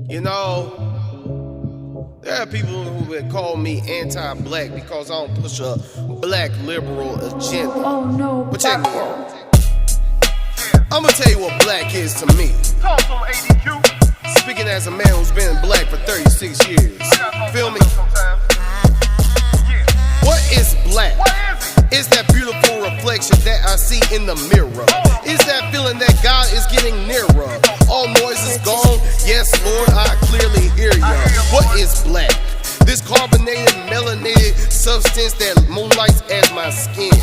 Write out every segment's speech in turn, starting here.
You know, there are people who would call me anti-black because I don't push a black liberal agenda. Oh no, but check me out. I'ma tell you what black is to me. Talk to him, ADQ. Speaking as a man who's been black for 36 years. Feel me? What is black? What is it? It's that beautiful reflection that I see in the mirror. It's that feeling that God is getting nearer. All noise is gone. Yes, Lord, I clearly hear ya. What is black? This carbonated, melanated substance that moonlights as my skin,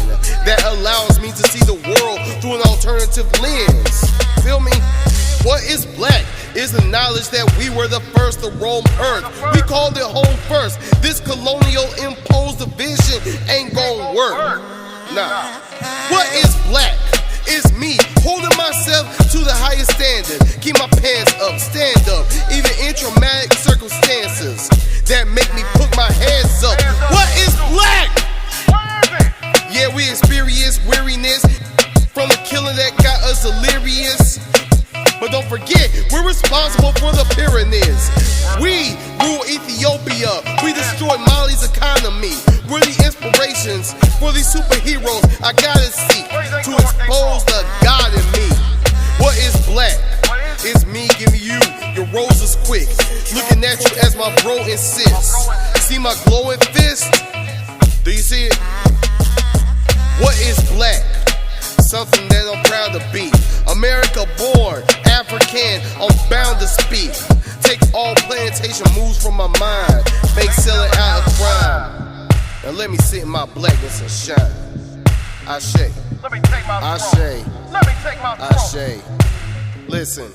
that allows me to see the world through an alternative lens. Feel me? What is black? Is the knowledge that we were the first to roam earth. We called it home first. This colonial imposed division ain't gon' work. Nah. What is black? It's me holding myself to the highest standard. Keep my pants up, stand up, even in traumatic circumstances that make me put my hands up. What is black? Yeah, we experience weariness from the killing that got us delirious. But don't forget, we're responsible for the pyramids. We rule Ethiopia. We destroyed Mali's economy. We're the inspirations for these superheroes. I gotta seek to expose the God in me. What is black? It's me giving you your roses quick. Looking at you as my bro insists. See my glowing fist? Do you see it? What is black? Something that I'm proud to be. America born, African, I'm bound to speak. Take all plantation moves from my mind. Make selling out a crime. Now let me sit in my blackness and shine. Ashe. Let me take my Ashe. throne. Let me take my throne. Ashe. Listen.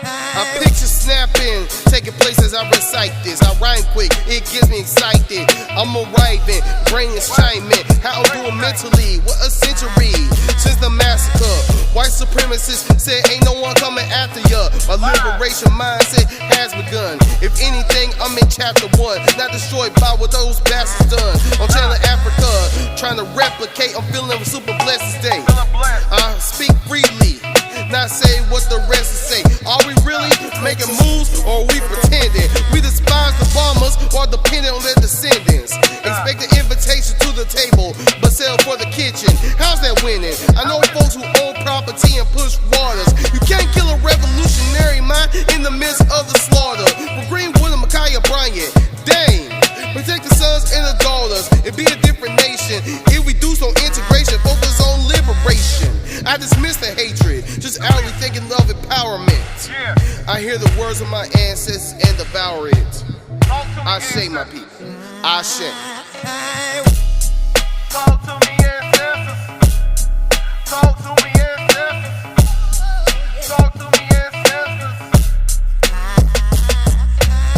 I picture snapping, taking place as I recite this. I rhyme quick, it gets me excited. I'm arriving, brain is chiming. How I'm doing mentally, what a century since the massacre. White supremacists said ain't no one coming after ya. My liberation mindset has begun. If anything, I'm in chapter 1, not destroyed by what those bastards done. On Channel Africa, trying to replicate. I'm feeling super blessed today. I speak freely, not say what the rest say. Are we really making moves or are we pretending? We despise the farmers while depending on their descendants. Expect an invitation to the table, but sell for the kitchen. How's that winning? I know folks who own property and push waters. You can't kill a revolutionary mind in the midst of the slaughter. From Greenwood and Micaiah Bryant, dang. Protect the sons and the daughters and be a different nation. If we do so, integration, focus on liberation. I dismiss the hatred, just outwardly thinking of empowerment. I hear the words of my ancestors and devour it. Ashe, my people. Ashe. Talk to me, ancestors. Talk to me, ancestors. Talk to me, ancestors.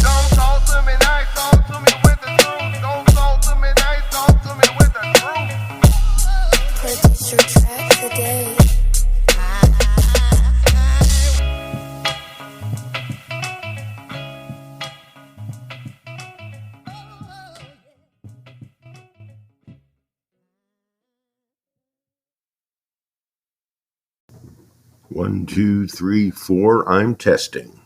Don't talk to me nice, talk to me with the truth. Don't talk to me nice, talk to me with the truth. Purchase your track today. One, two, three, four. I'm testing.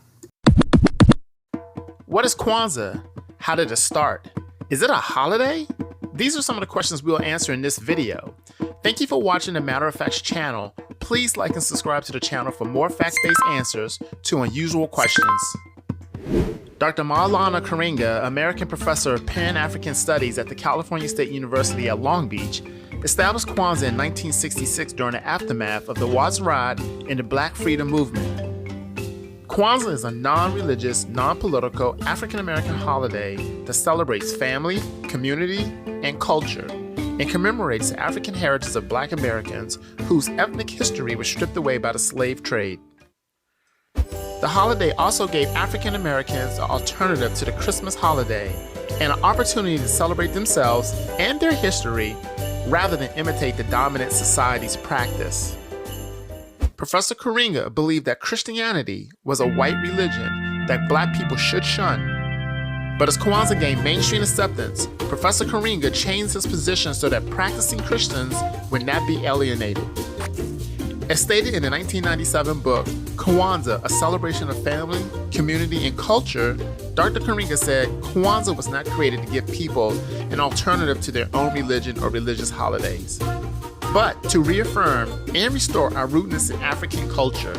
What is Kwanzaa? How did it start? Is it a holiday? These are some of the questions we'll answer in this video. Thank you for watching the Matter of Facts channel. Please like and subscribe to the channel for more facts-based answers to unusual questions. Dr. Maulana Karinga, American Professor of Pan-African Studies at the California State University at Long Beach, established Kwanzaa in 1966 during the aftermath of the Watts Riot and the Black Freedom Movement. Kwanzaa is a non-religious, non-political African-American holiday that celebrates family, community, and culture, and commemorates the African heritage of Black Americans whose ethnic history was stripped away by the slave trade. The holiday also gave African Americans an alternative to the Christmas holiday and an opportunity to celebrate themselves and their history rather than imitate the dominant society's practice. Professor Karinga believed that Christianity was a white religion that Black people should shun. But as Kwanzaa gained mainstream acceptance, Professor Karinga changed his position so that practicing Christians would not be alienated. As stated in the 1997 book, Kwanzaa, A Celebration of Family, Community, and Culture, Dr. Karinga said Kwanzaa was not created to give people an alternative to their own religion or religious holidays, but to reaffirm and restore our rootedness in African culture.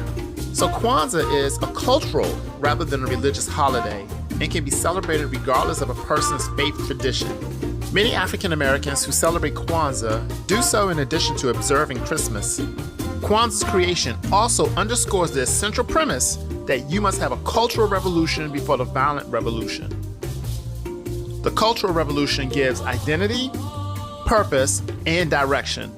So Kwanzaa is a cultural rather than a religious holiday and can be celebrated regardless of a person's faith tradition. Many African Americans who celebrate Kwanzaa do so in addition to observing Christmas. Kwanzaa's creation also underscores the essential premise that you must have a cultural revolution before the violent revolution. The Cultural Revolution gives identity, purpose, and direction.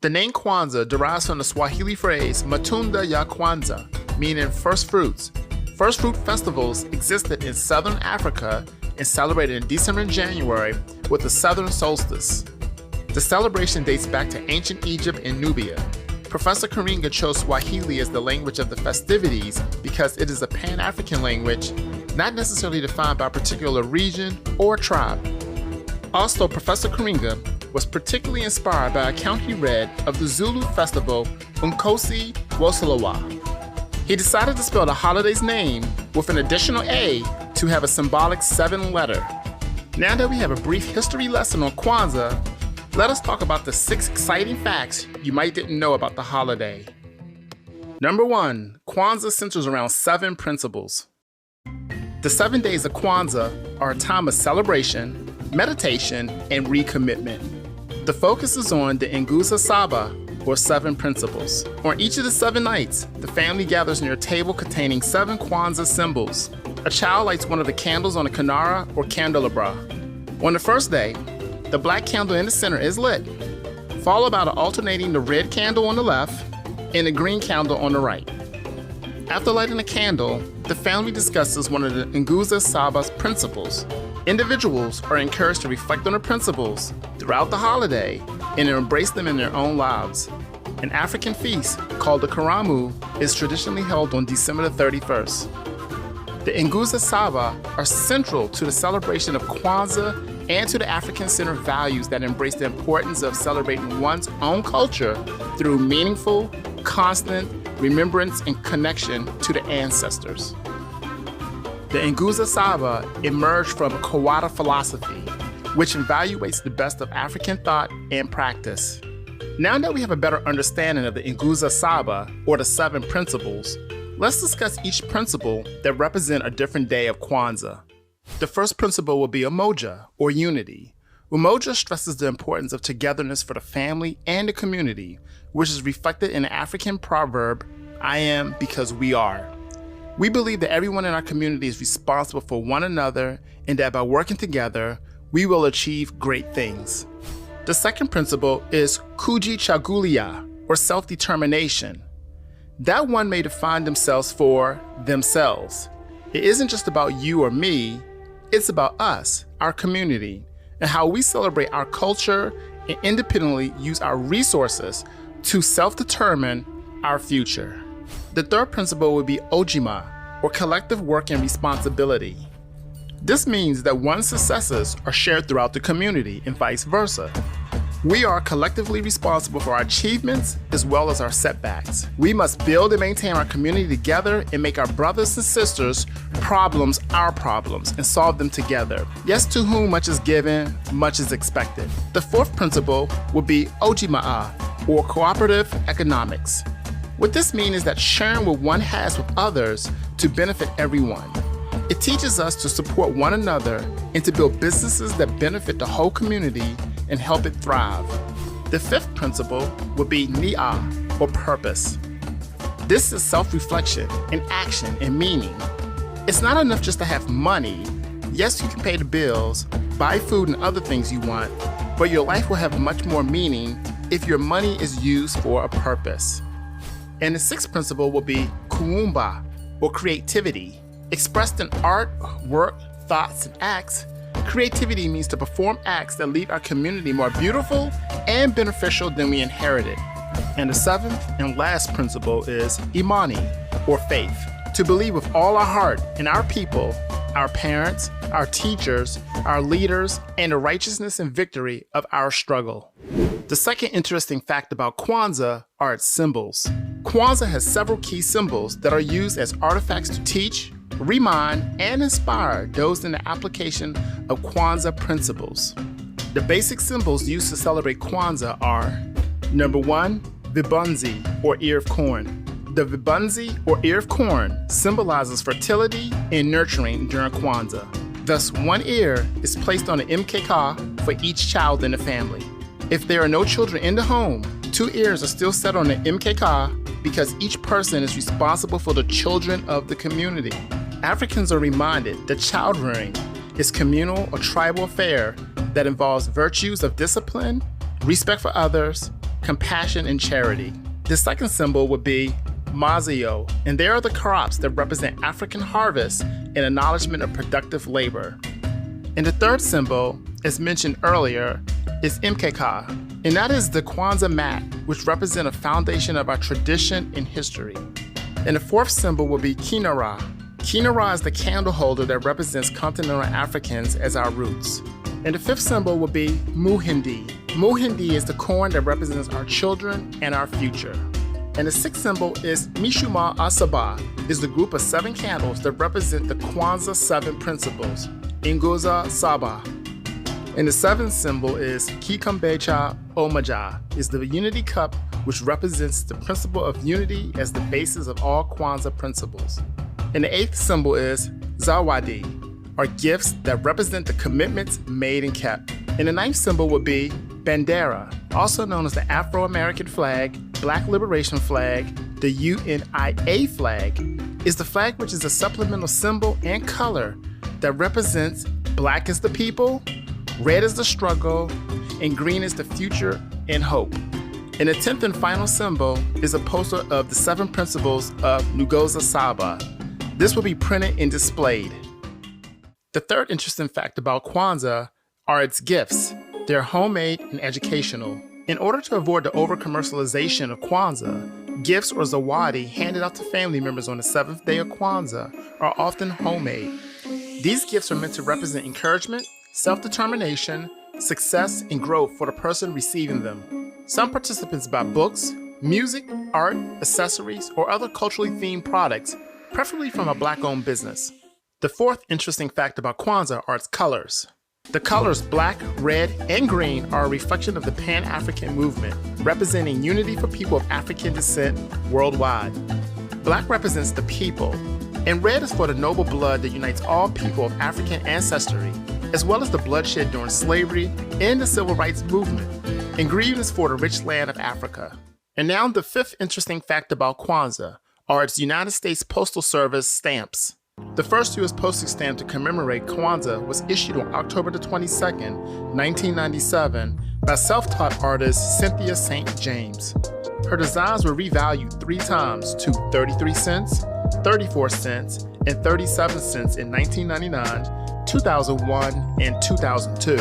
The name Kwanzaa derives from the Swahili phrase Matunda ya Kwanza, meaning first fruits. First fruit festivals existed in southern Africa and celebrated in December and January with the southern solstice. The celebration dates back to ancient Egypt and Nubia. Professor Karinga chose Swahili as the language of the festivities because it is a Pan-African language, not necessarily defined by a particular region or tribe. Also, Professor Karinga was particularly inspired by an account he read of the Zulu festival Unkosi Wosalawa. He decided to spell the holiday's name with an additional A to have a symbolic 7-letter. Now that we have a brief history lesson on Kwanzaa, let us talk about the 6 exciting facts you might didn't know about the holiday. Number 1, Kwanzaa centers around 7 principles. The 7 days of Kwanzaa are a time of celebration, meditation, and recommitment. The focus is on the Nguzo Saba, or 7 principles. On each of the 7 nights, the family gathers near a table containing 7 Kwanzaa symbols. A child lights one of the candles on a kinara or candelabra. On the first day, the black candle in the center is lit, followed by alternating the red candle on the left and the green candle on the right. After lighting the candle, the family discusses one of the Nguzo Saba's principles. Individuals are encouraged to reflect on the principles throughout the holiday and to embrace them in their own lives. An African feast called the Karamu is traditionally held on December the 31st. The Nguzo Saba are central to the celebration of Kwanzaa and to the African-centered values that embrace the importance of celebrating one's own culture through meaningful, constant remembrance and connection to the ancestors. The Nguzo Saba emerged from Kawada philosophy, which evaluates the best of African thought and practice. Now that we have a better understanding of the Nguzo Saba, or the 7 principles, let's discuss each principle that represent a different day of Kwanzaa. The first principle will be Umoja, or unity. Umoja stresses the importance of togetherness for the family and the community, which is reflected in the African proverb, I am because we are. We believe that everyone in our community is responsible for one another and that by working together, we will achieve great things. The second principle is Kujichaguila, or self-determination. That one may define themselves for themselves. It isn't just about you or me, it's about us, our community, and how we celebrate our culture and independently use our resources to self-determine our future. The third principle would be Ojima, or collective work and responsibility. This means that one's successes are shared throughout the community and vice versa. We are collectively responsible for our achievements as well as our setbacks. We must build and maintain our community together and make our brothers and sisters' problems our problems and solve them together. Yes, to whom much is given, much is expected. The fourth principle would be Ojima'a, or cooperative economics. What this means is that sharing what one has with others to benefit everyone. It teaches us to support one another and to build businesses that benefit the whole community and help it thrive. The fifth principle would be Ni'a, or purpose. This is self-reflection and action and meaning. It's not enough just to have money. Yes, you can pay the bills, buy food and other things you want, but your life will have much more meaning if your money is used for a purpose. And the sixth principle will be Kuumba, or creativity. Expressed in art, work, thoughts, and acts, creativity means to perform acts that leave our community more beautiful and beneficial than we inherited. And the seventh and last principle is Imani, or faith. To believe with all our heart in our people, our parents, our teachers, our leaders, and the righteousness and victory of our struggle. The second interesting fact about Kwanzaa are its symbols. Kwanzaa has several key symbols that are used as artifacts to teach, remind, and inspire those in the application of Kwanzaa principles. The basic symbols used to celebrate Kwanzaa are: number 1, vibunzi, or ear of corn. The vibunzi, or ear of corn, symbolizes fertility and nurturing during Kwanzaa. Thus, one ear is placed on an mkeka for each child in the family. If there are no children in the home, 2 ears are still set on the mkeka because each person is responsible for the children of the community. Africans are reminded that child rearing is communal or tribal affair that involves virtues of discipline, respect for others, compassion, and charity. The second symbol would be mazio, and they are the crops that represent African harvests and acknowledgement of productive labor. And the third symbol, as mentioned earlier, is mkeka, and that is the Kwanzaa mat, which represent a foundation of our tradition and history. And the fourth symbol will be kinara. Kinara is the candle holder that represents continental Africans as our roots. And the fifth symbol will be muhindi. Muhindi is the corn that represents our children and our future. And the sixth symbol is Mishuma Asaba, is the group of 7 candles that represent the Kwanzaa 7 principles, Inguza Saba. And the seventh symbol is Kikambecha Omaja, is the unity cup, which represents the principle of unity as the basis of all Kwanzaa principles. And the eighth symbol is Zawadi, are gifts that represent the commitments made and kept. And the ninth symbol would be Bandera, also known as the Afro-American flag, Black Liberation flag, the UNIA flag, is the flag which is a supplemental symbol and color that represents black is the people, red is the struggle, and green is the future and hope. And the 10th and final symbol is a poster of the 7 principles of Nguzo Saba. This will be printed and displayed. The third interesting fact about Kwanzaa are its gifts. They're homemade and educational. In order to avoid the over-commercialization of Kwanzaa, gifts or zawadi handed out to family members on the 7th day of Kwanzaa are often homemade. These gifts are meant to represent encouragement, self-determination, success, and growth for the person receiving them. Some participants buy books, music, art, accessories, or other culturally themed products, preferably from a Black-owned business. The fourth interesting fact about Kwanzaa are its colors. The colors black, red, and green are a reflection of the Pan-African movement, representing unity for people of African descent worldwide. Black represents the people, and red is for the noble blood that unites all people of African ancestry, as well as the bloodshed during slavery and the civil rights movement. And green is for the rich land of Africa. And now the fifth interesting fact about Kwanzaa are its United States Postal Service stamps. The first U.S. postage stamp to commemorate Kwanzaa was issued on October the 22nd, 1997 by self-taught artist Cynthia St. James. Her designs were revalued 3 times to 33 cents, 34 cents, and 37 cents in 1999, 2001, and 2002.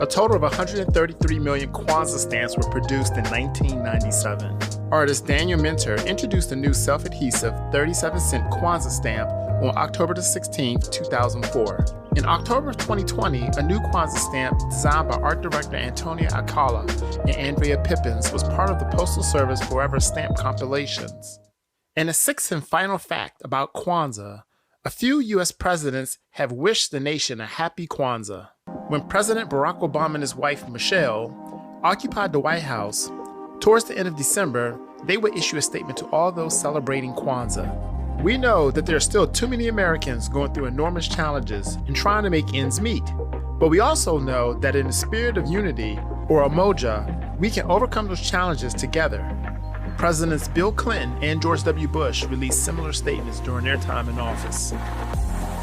A total of 133 million Kwanzaa stamps were produced in 1997. Artist Daniel Minter introduced a new self-adhesive 37-cent Kwanzaa stamp on October 16, 2004. In October of 2020, a new Kwanzaa stamp designed by art director Antonia Akala and Andrea Pippins was part of the Postal Service Forever stamp compilations. And the sixth and final fact about Kwanzaa: a few U.S. presidents have wished the nation a happy Kwanzaa. When President Barack Obama and his wife, Michelle, occupied the White House, towards the end of December, they would issue a statement to all those celebrating Kwanzaa. We know that there are still too many Americans going through enormous challenges and trying to make ends meet. But we also know that in the spirit of unity, or umoja, we can overcome those challenges together. Presidents Bill Clinton and George W. Bush released similar statements during their time in office.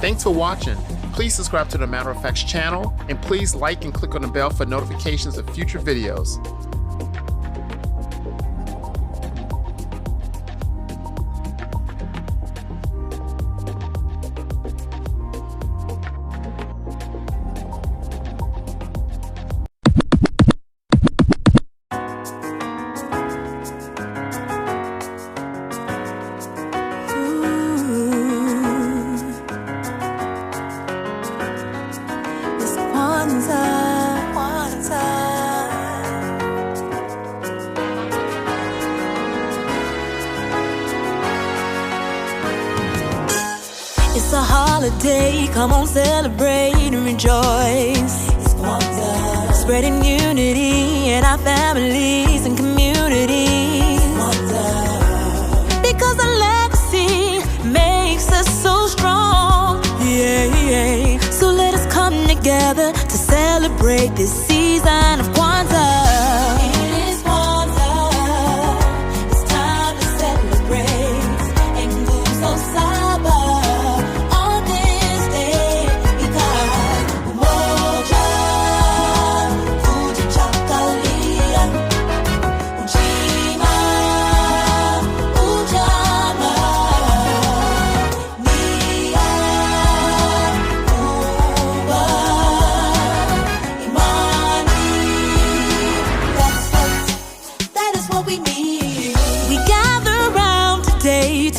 Thanks for watching. Please subscribe to the Matter of Facts channel, and please like and click on the bell for notifications of future videos. It's Kwanzaa, Kwanzaa. It's a holiday, come on, celebrate and rejoice. It's Kwanzaa. Spreading unity in our families and communities. Kwanzaa. Because the legacy makes us so strong. Yeah. So let us come together to celebrate this season of Kwanzaa.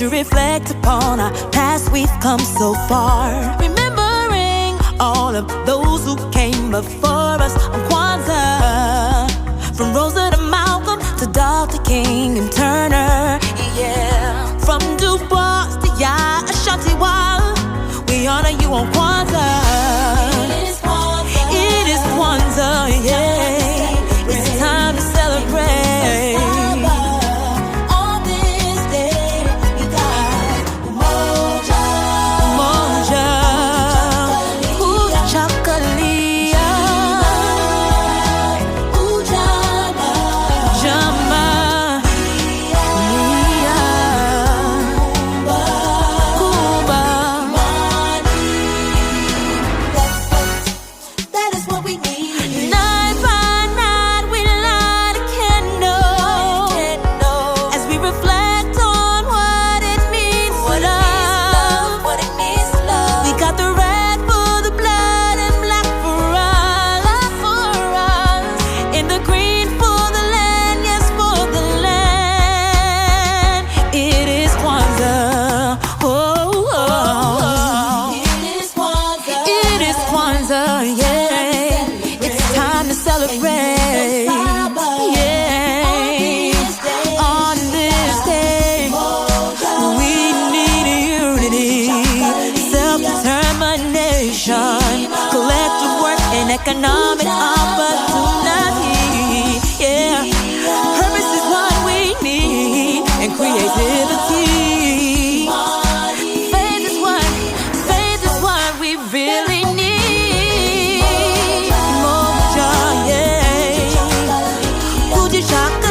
To reflect upon our past, we've come so far. Remembering all of those who came before us on Kwanzaa. From Rosa to Malcolm to Dr. King and Turner. Yeah. From Du Bois to Ashanti Wall, we honor you on Kwanzaa. It is Kwanzaa, yeah. It's time to celebrate. Economic opportunity, yeah. Purpose is what we need, and creativity. Faith is what we really need. More joy, yeah. Kujichaguila.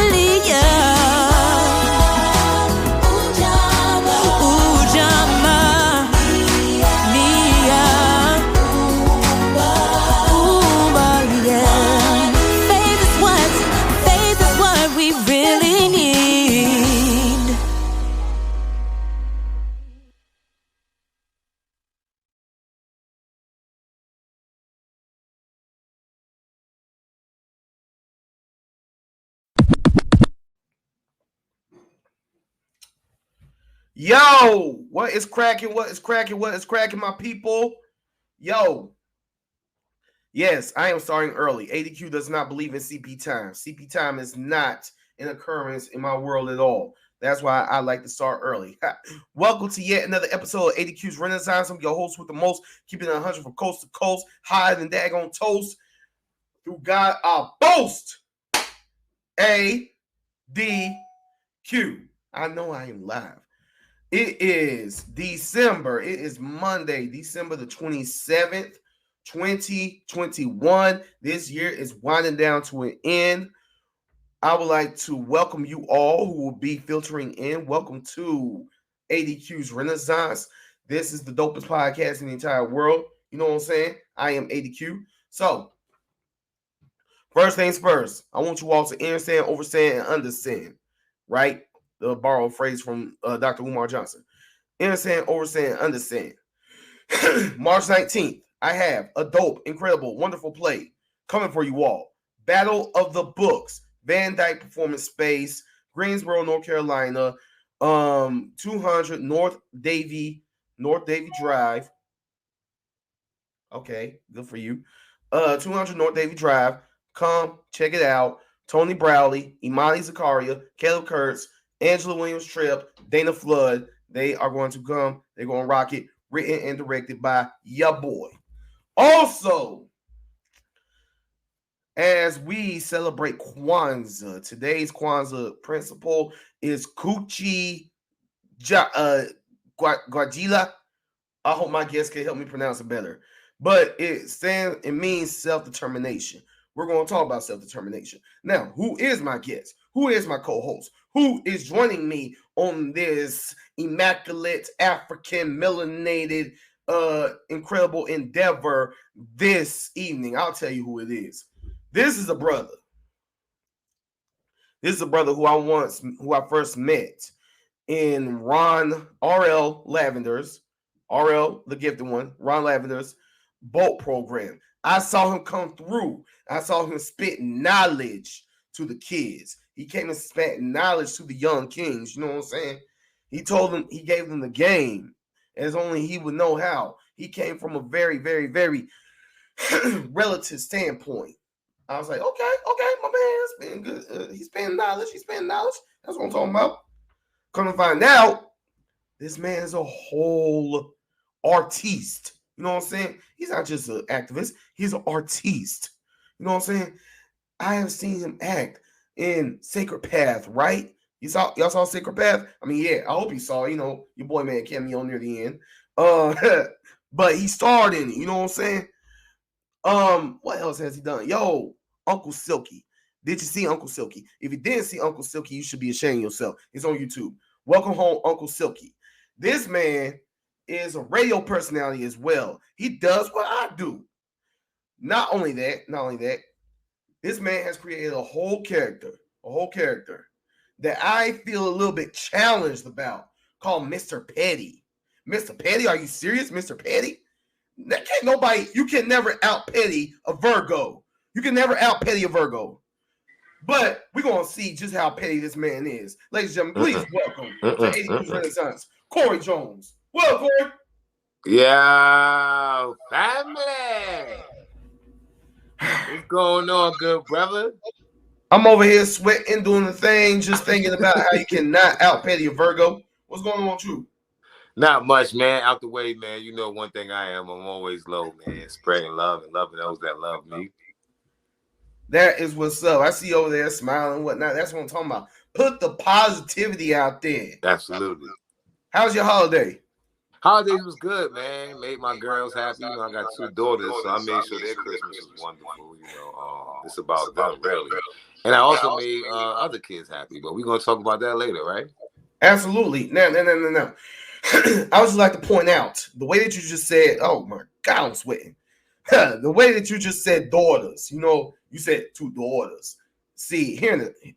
Yo, what is cracking? What is cracking? What is cracking, my people? Yo, yes, I am starting early. ADQ does not believe in CP time. CP time is not an occurrence in my world at all. That's why I like to start early. Welcome to yet another episode of ADQ's Renaissance. I'm your host with the most, keeping it 100 from coast to coast, higher than daggone toast. Through God, I boast. ADQ. I know I am live. It is December. It is Monday, December the 27th, 2021. This year is winding down to an end. I would like to welcome you all who will be filtering in. Welcome to ADQ's Renaissance. This is the dopest podcast in the entire world. You know what I'm saying? I am ADQ. So, first things first, I want you all to understand, overstand, and understand, right? The borrowed phrase from Dr. Umar Johnson. Understand, overstand, understand. March 19th, I have a dope, incredible, wonderful play coming for you all. Battle of the Books, Van Dyke Performance Space, Greensboro, North Carolina, 200 North Davie Drive. Okay, good for you. 200 North Davie Drive. Come check it out. Tony Browley, Imani Zakaria, Caleb Kurtz, Angela Williams Tripp, Dana Flood. They are going to come. They're going to rock it. written and directed by ya boy. Also, as we celebrate Kwanzaa, today's Kwanzaa principle is Kujichaguila. I hope my guest can help me pronounce it better. But it means self-determination. We're going to talk about self-determination. Now, who is my guest? Who is my co-host? Who is joining me on this immaculate African melanated incredible endeavor this evening? I'll tell you who it is. This is a brother. This is a brother who I first met in R.L. Lavender's, RL, the gifted one, Ron Lavender's boat program. I saw him come through. I saw him spit knowledge to the kids. He came and spit knowledge to the young kings. You know what I'm saying? He told them, he gave them the game as only he would know how. He came from a very, very, very relative standpoint. I was like, okay, my man's been good. He's spitting knowledge. That's what I'm talking about. Come to find out, this man is a whole artiste. You know what I'm saying? He's not just an activist. He's an artiste. You know what I'm saying? I have seen him act in Sacred Path, right? Y'all saw Sacred Path? I mean, yeah, I hope you saw, your boy man cameo near the end. But he starred in it, you know what I'm saying? What else has he done? Yo, Uncle Silky. Did you see Uncle Silky? If you didn't see Uncle Silky, you should be ashamed of yourself. It's on YouTube. Welcome home, Uncle Silky. This man is a radio personality as well. He does what I do. Not only that, this man has created a whole character that I feel a little bit challenged about, called Mr. Petty. Mr. Petty, are you serious, Mr. Petty? That can't nobody, you can never out Petty a Virgo. But we're going to see just how petty this man is. Ladies and gentlemen, please welcome to 80 News Renaissance, Corey Jones. Well, Corey. Yo, family. What's going on, good brother? I'm over here sweating, doing the thing, just thinking about how you cannot out petty a Virgo. What's going on with you? Not much, man. Out the way, man. You know one thing I am. I'm always low, man. Spreading love and loving those that love me. That is what's up. I see you over there smiling and whatnot. That's what I'm talking about. Put the positivity out there. Absolutely. How's your holiday? Holidays was good, man. Made my girls happy. I got 2 daughters, so I made sure their Christmas was wonderful. It's about them, really. And I also made other kids happy, but we're going to talk about that later, right? Absolutely. No. I would just like to point out the way that you just said, oh my God, I'm sweating. The way that you just said daughters, you said 2 daughters. See,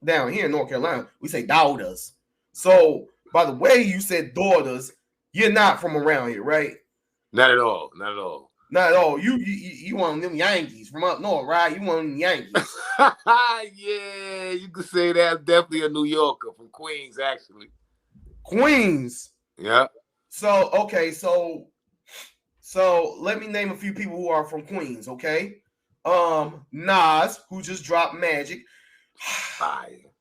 down here in North Carolina, we say daughters. So by the way you said daughters, you're not from around here, right? Not at all. You one of them Yankees from up north, right? You one of them Yankees. Yeah, you could say that. I'm definitely a New Yorker from Queens, actually. Queens. Yeah. So, okay, so let me name a few people who are from Queens, okay? Nas, who just dropped Magic. Fire.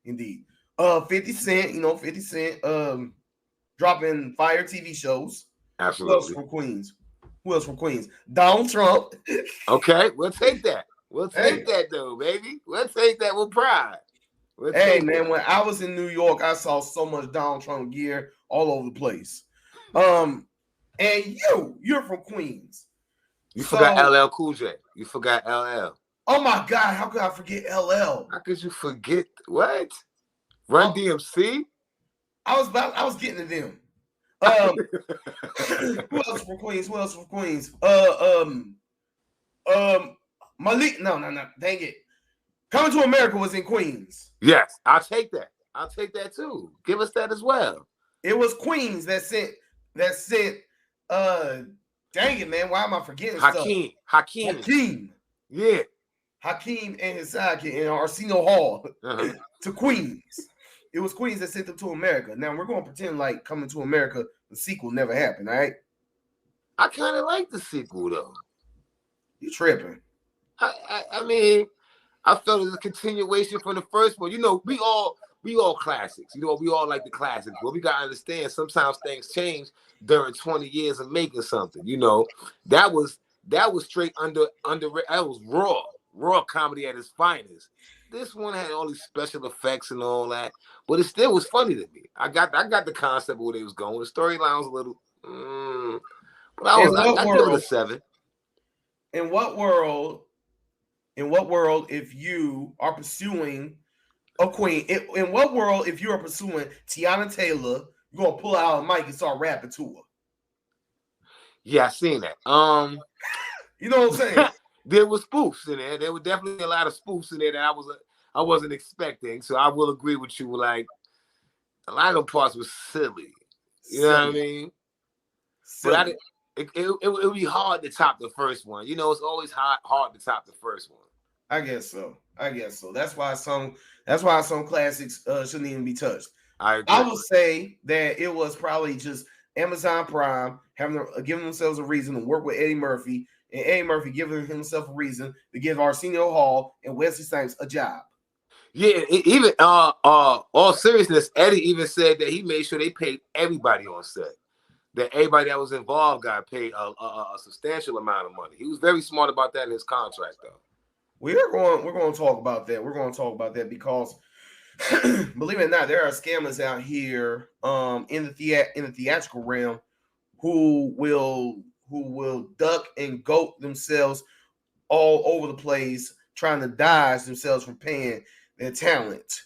Indeed. 50 Cent, 50 Cent dropping fire TV shows. Absolutely. Who else from Queens? Donald Trump. Okay, we'll take that. We'll take that though, baby. We'll take that with pride. When I was in New York, I saw so much Donald Trump gear all over the place. And you're from Queens. You forgot LL Cool J. You forgot LL. Oh my God, how could I forget LL? How could you forget what? Run DMC? I was getting to them. Who else from Queens? Malik. No. Dang it. Coming to America was in Queens. Yes, I'll take that. I'll take that too. Give us that as well. It was Queens that sent dang it, man. Why am I forgetting Hakeem. Yeah. Hakeem and his sidekick in Arsenio Hall to Queens. It was Queens that sent them to America. Now we're going to pretend like Coming to America, the sequel never happened, all right? I kind of like the sequel though. You tripping? I mean, I felt it was a continuation from the first one. We all we all classics. You know, we all like the classics. But we gotta understand sometimes things change during 20 years of making something. You know, that was straight under that was raw comedy at its finest. This one had all these special effects and all that, but it still was funny to me. I got the concept of where they was going. The storyline was a little, but I give it a 7. In what world, if you are pursuing a queen, in what world, if you are pursuing Tiana Taylor, you're gonna pull out a mic and start rapping to her? Yeah, I seen that. You know what I'm saying? There was spoofs in there. There were definitely a lot of spoofs in there that I wasn't expecting. So I will agree with you. Like a lot of them parts was silly. You know what I mean? Silly. But it would be hard to top the first one. You know, it's always hard to top the first one. I guess so. That's why some classics shouldn't even be touched. I would say that it was probably just Amazon Prime giving themselves a reason to work with Eddie Murphy, and Eddie Murphy giving himself a reason to give Arsenio Hall and Wesley Snipes a job. Yeah, even all seriousness, Eddie even said that he made sure they paid everybody on set. That everybody that was involved got paid a substantial amount of money. He was very smart about that in his contract, though. We're going to talk about that. We're going to talk about that because, believe it or not, there are scammers out here in the theatrical realm who will duck and goat themselves all over the place, trying to dodge themselves from paying their talent.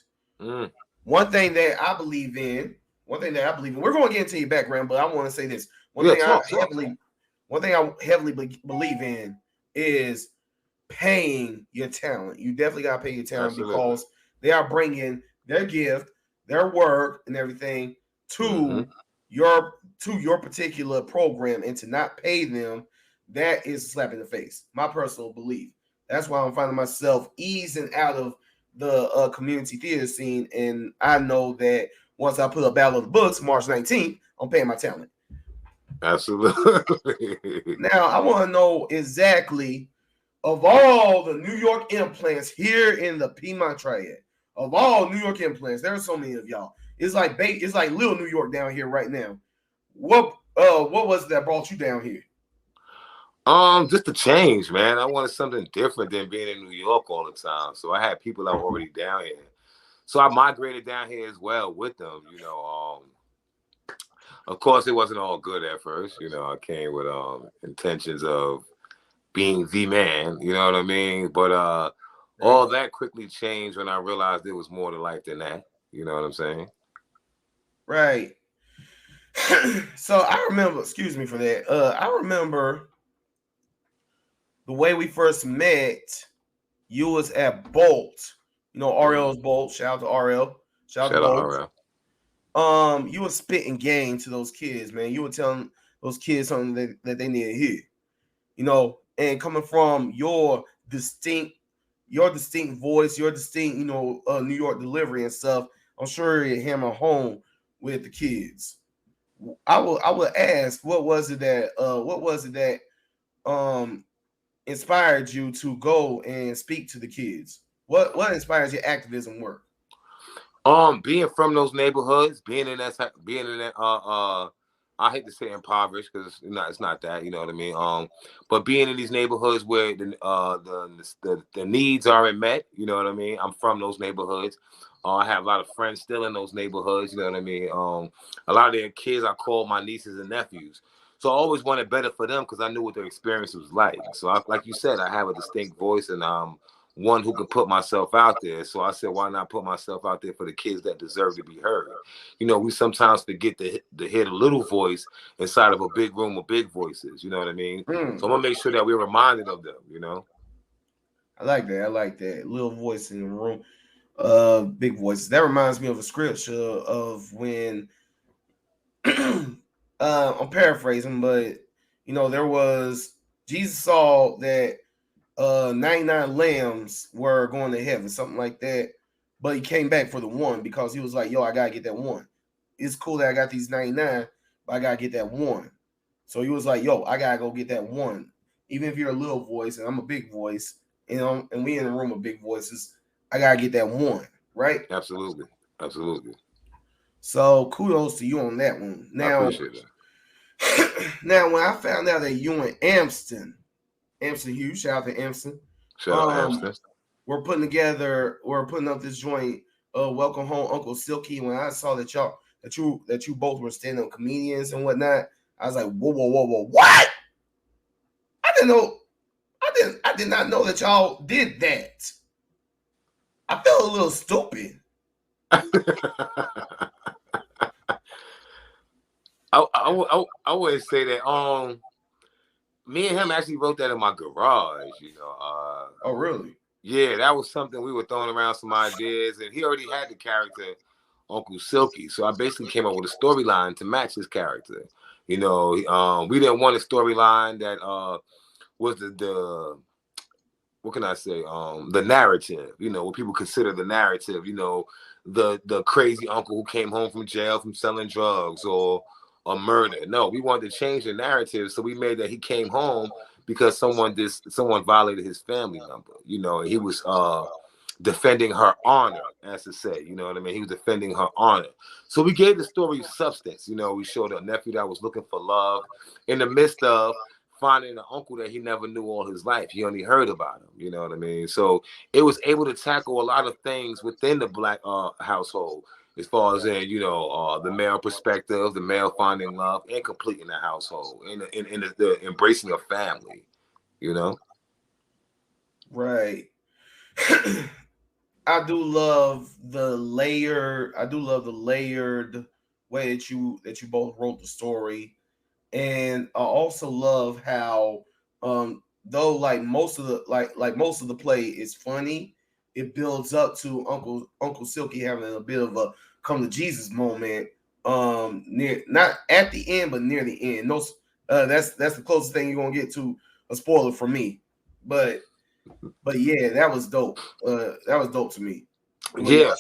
One thing that I believe in, we're going to get into your background, but I want to say this. One thing I heavily believe in is paying your talent. You definitely got to pay your talent. Absolutely. Because they are bringing their gift, their work, and everything to your particular program, and to not pay them, that is a slap in the face. My personal belief. That's why I'm finding myself easing out of the community theater scene, and I know that once I put up Battle of the Books March 19th, I'm paying my talent. Absolutely. Now I want to know exactly, of all the New York implants here in the Piedmont Triad, of all New York implants, there are so many of y'all. It's like little New York down here right now. What was it that brought you down here? Just a change, man. I wanted something different than being in New York all the time. So I had people that were already down here. So I migrated down here as well with them, you know. Of course, it wasn't all good at first. You know, I came with intentions of being the man, you know what I mean? But all that quickly changed when I realized there was more to life than that. You know what I'm saying? Right. So I remember, excuse me for that. I remember the way we first met. You was at Bolt. You know, RL's Bolt. Shout out to RL. Shout out to Bolt. You were spitting game to those kids, man. You were telling those kids something that they need to hear. You know, and coming from your distinct voice, your distinct, New York delivery and stuff, I'm sure it hammer home with the kids. I will ask, what was it that inspired you to go and speak to the kids? What inspires your activism work? Being from those neighborhoods, being in that I hate to say impoverished because it's not that, you know what I mean. But being in these neighborhoods where the needs aren't met, you know what I mean. I'm from those neighborhoods. I have a lot of friends still in those neighborhoods, you know what I mean. A lot of their kids I call my nieces and nephews. So I always wanted better for them because I knew what their experience was like. So like you said, I have a distinct voice and one who could put myself out there. So I said, why not put myself out there for the kids that deserve to be heard? You know, we sometimes forget to hear the little voice inside of a big room of big voices. You know what I mean? So I'm going to make sure that we're reminded of them, you know? I like that. Little voice in the room. Big voices. That reminds me of a scripture of when I'm paraphrasing, but there was Jesus saw that 99 lambs were going to heaven, something like that, but he came back for the one because he was like, yo, I gotta get that one. It's cool that I got these 99, but I gotta get that one. So he was like, yo, I gotta go get that one. Even if you're a little voice and I'm a big voice, and we in a room of big voices, I gotta get that one, right? Absolutely. Absolutely. So kudos to you on that one. I Now, appreciate that. now when I found out that you and Amston Hughes, shout out to Amston, Shout out Amston. we're putting up this joint, Welcome Home Uncle Silky. When I saw that you both were stand-up comedians and whatnot, I was like, whoa, what? I did not know that y'all did that. I felt a little stupid. I wouldn't say that. Me and him actually wrote that in my garage. Oh, really? Yeah, that was something we were throwing around some ideas, and he already had the character Uncle Silky. So I basically came up with a storyline to match his character. We didn't want a storyline that was the what can I say? The narrative, what people consider the narrative, the crazy uncle who came home from jail from selling drugs or murder. No, we wanted to change the narrative. So we made that he came home because someone violated his family member, and he was defending her honor, as to say, you know what I mean? He was defending her honor. So we gave the story substance. We showed a nephew that was looking for love in the midst of finding an uncle that he never knew all his life. He only heard about him, you know what I mean? So it was able to tackle a lot of things within the Black household, as far as the male perspective, the male finding love and completing the household, and the embracing of family, Right. I do love the layered way that you both wrote the story. And I also love how though most of the play is funny, it builds up to Uncle Silky having a bit of a come to Jesus moment near, not at the end, but near the end. That's the closest thing you're gonna get to a spoiler for me. But yeah, that was dope. That was dope to me. Yeah.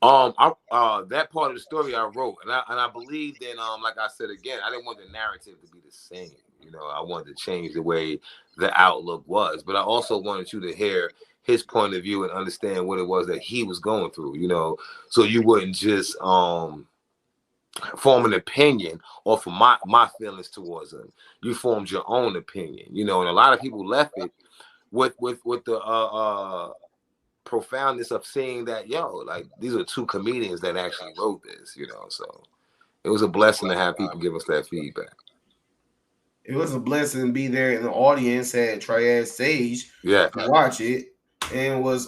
That part of the story I wrote, and I believe that like I said again, I didn't want the narrative to be the same. I wanted to change the way the outlook was, but I also wanted you to hear his point of view and understand what it was that he was going through. So you wouldn't just form an opinion off of my feelings towards him. You formed your own opinion. And a lot of people left it with the profoundness of seeing that, these are two comedians that actually wrote this, so it was a blessing to have people give us that feedback. It was a blessing to be there in the audience at Triad Stage to watch it, and it's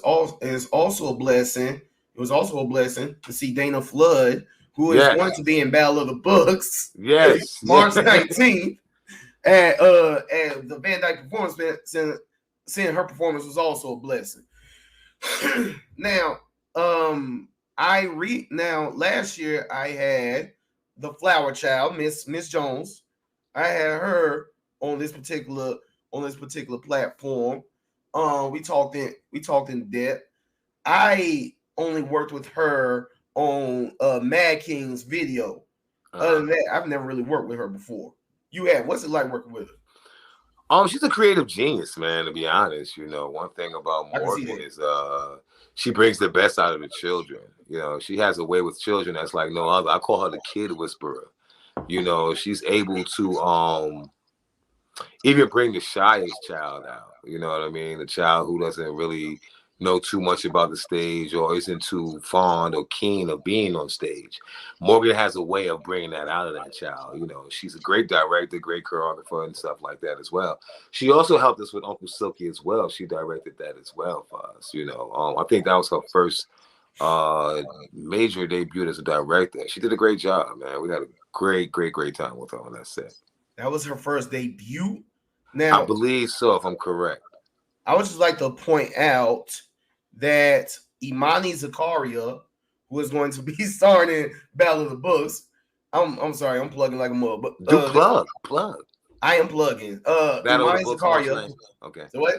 also a blessing. It was also a blessing to see Dana Flood, who is going to be in Battle of the Books, March 19th at the Van Dyke Performance Center. Seeing her performance was also a blessing. Now, last year I had the Flower Child, Miss Jones. I had her on this particular platform. We talked in depth. I only worked with her on Mad King's video. Other than that, I've never really worked with her before. You have. What's it like working with her? She's a creative genius, man, to be honest. One thing about Morgan is she brings the best out of the children. She has a way with children that's like no other. I call her the kid whisperer. She's able to even bring the shyest child out. You know what I mean? The child who doesn't really know too much about the stage or isn't too fond or keen of being on stage. Morgan has a way of bringing that out of that child. She's a great director, great choreographer and stuff like that as well. She also helped us with Uncle Silky as well. She directed that as well for us. I think that was her first major debut as a director. She did a great job, man. We had a great time with her on that set. That was her first debut? Now, I believe so, if I'm correct. I would just like to point out that Imani Zakaria, who is going to be starring in Battle of the Books, I'm sorry, I'm plugging like a mug, but plug. I am plugging. Imani Zakaria. Okay. So what?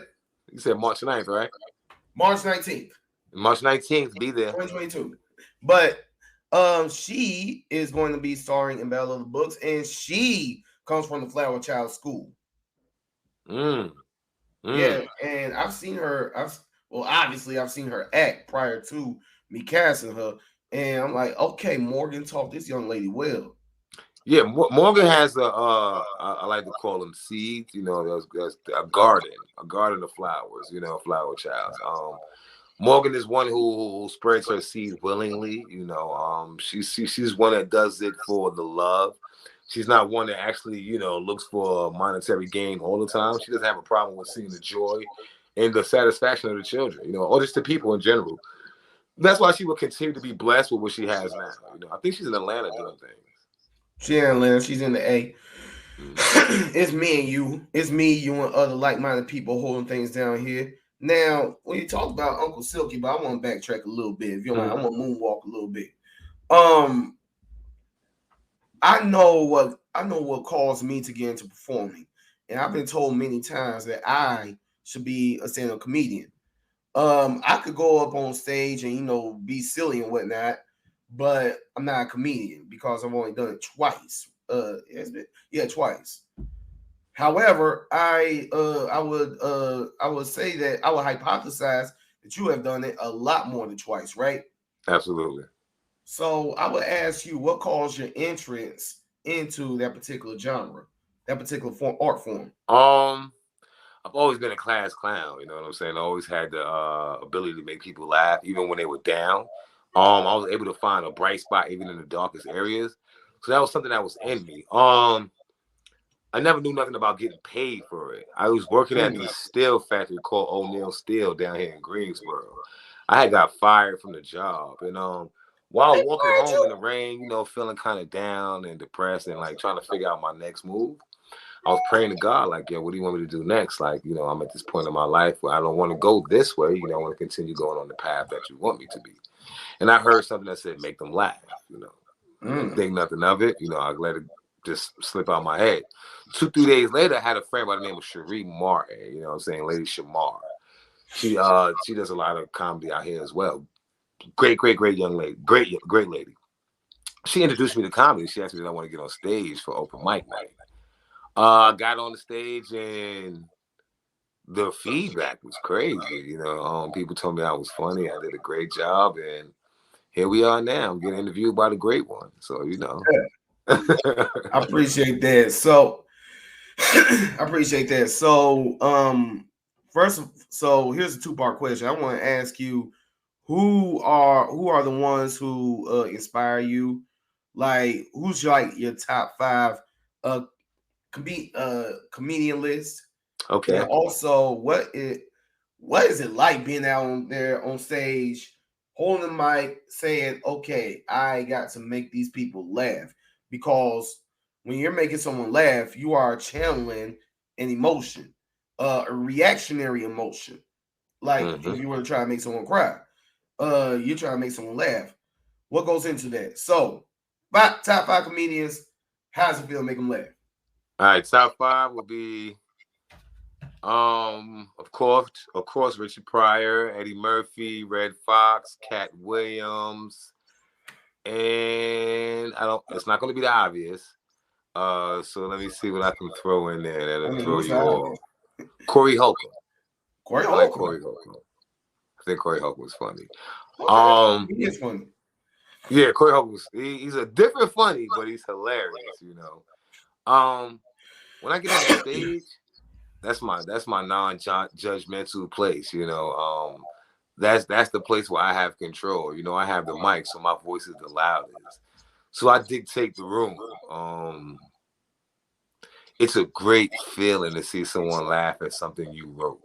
You said March 9th, right? March 19th. March 19th, be there. 2022. But she is going to be starring in Battle of the Books, and she comes from the Flower Child School. Yeah, and I've seen her. Obviously, I've seen her act prior to me casting her. And I'm like, okay, Morgan taught this young lady well. Yeah, Morgan has I like to call them seeds. You know, there's a garden of flowers. You know, flower childs. Morgan is one who spreads her seed willingly. You know, she's one that does it for the love. She's not one that actually, you know, looks for monetary gain all the time. She doesn't have a problem with seeing the joy and the satisfaction of the children, you know, or just the people in general. That's why she will continue to be blessed with what she has now. You know, I think she's in Atlanta doing things. She in Atlanta. She's in the A. Mm-hmm. It's me and you. It's me, you, and other like-minded people holding things down here. Now, when you talk about Uncle Silky, but I want to backtrack a little bit. If you don't mind, I want to moonwalk a little bit. I know what caused me to get into performing, and I've been told many times that I should be a stand-up comedian. I could go up on stage and, you know, be silly and whatnot, but I'm not a comedian because I've only done it twice. Twice. However, I would say that I would hypothesize that you have done it a lot more than twice, right? Absolutely. So I would ask you, what caused your entrance into that particular genre, that particular art form? I've always been a class clown, you know what I'm saying? I always had the ability to make people laugh, even when they were down. I was able to find a bright spot even in the darkest areas. So that was something that was in me. I never knew nothing about getting paid for it. I was working at this steel factory called O'Neill Steel down here in Greensboro. I had got fired from the job, and while walking home in the rain, you know, feeling kind of down and depressed and like trying to figure out my next move, I was praying to God, like, yeah, what do you want me to do next? Like, you know, I'm at this point in my life where I don't want to go this way. You know, I want to continue going on the path that you want me to be. And I heard something that said, make them laugh, you know. I didn't think nothing of it. You know, I let it just slip out my head. 2-3 days later, I had a friend by the name of Cherie Martin, you know what I'm saying? Lady Shamar. She does a lot of comedy out here as well. Great young lady. Great lady. She introduced me to comedy. She asked me if I want to get on stage for open mic night. I got on the stage and the feedback was crazy. You know, people told me I was funny. I did a great job, and here we are now. I'm getting interviewed by the great one. So, you know. I appreciate that. So here's a two-part question. I want to ask you, who are the ones who inspire you? Like, who's your top 5 comedian list? Okay. And also, what is it like being out there on stage, holding the mic, saying, okay, I got to make these people laugh? Because when you're making someone laugh, you are channeling an emotion, a reactionary emotion. Like if you were to try to make someone cry, you're trying to make someone laugh. What goes into that? So, top 5 comedians, how does it feel to make them laugh? All right, top 5 would be, of course, Richard Pryor, Eddie Murphy, Red Fox, Cat Williams, and it's not going to be the obvious. So let me see what I can throw in there that'll throw you off. Corey Holcomb. I like Corey Holcomb. I think Corey Holcomb was funny. He is funny. Yeah, Corey Holcomb he's a different funny, but he's hilarious, you know. When I get on the stage, that's my non-judgmental place, you know. That's the place where I have control. You know, I have the mic, so my voice is the loudest. So I dictate the room. It's a great feeling to see someone laugh at something you wrote.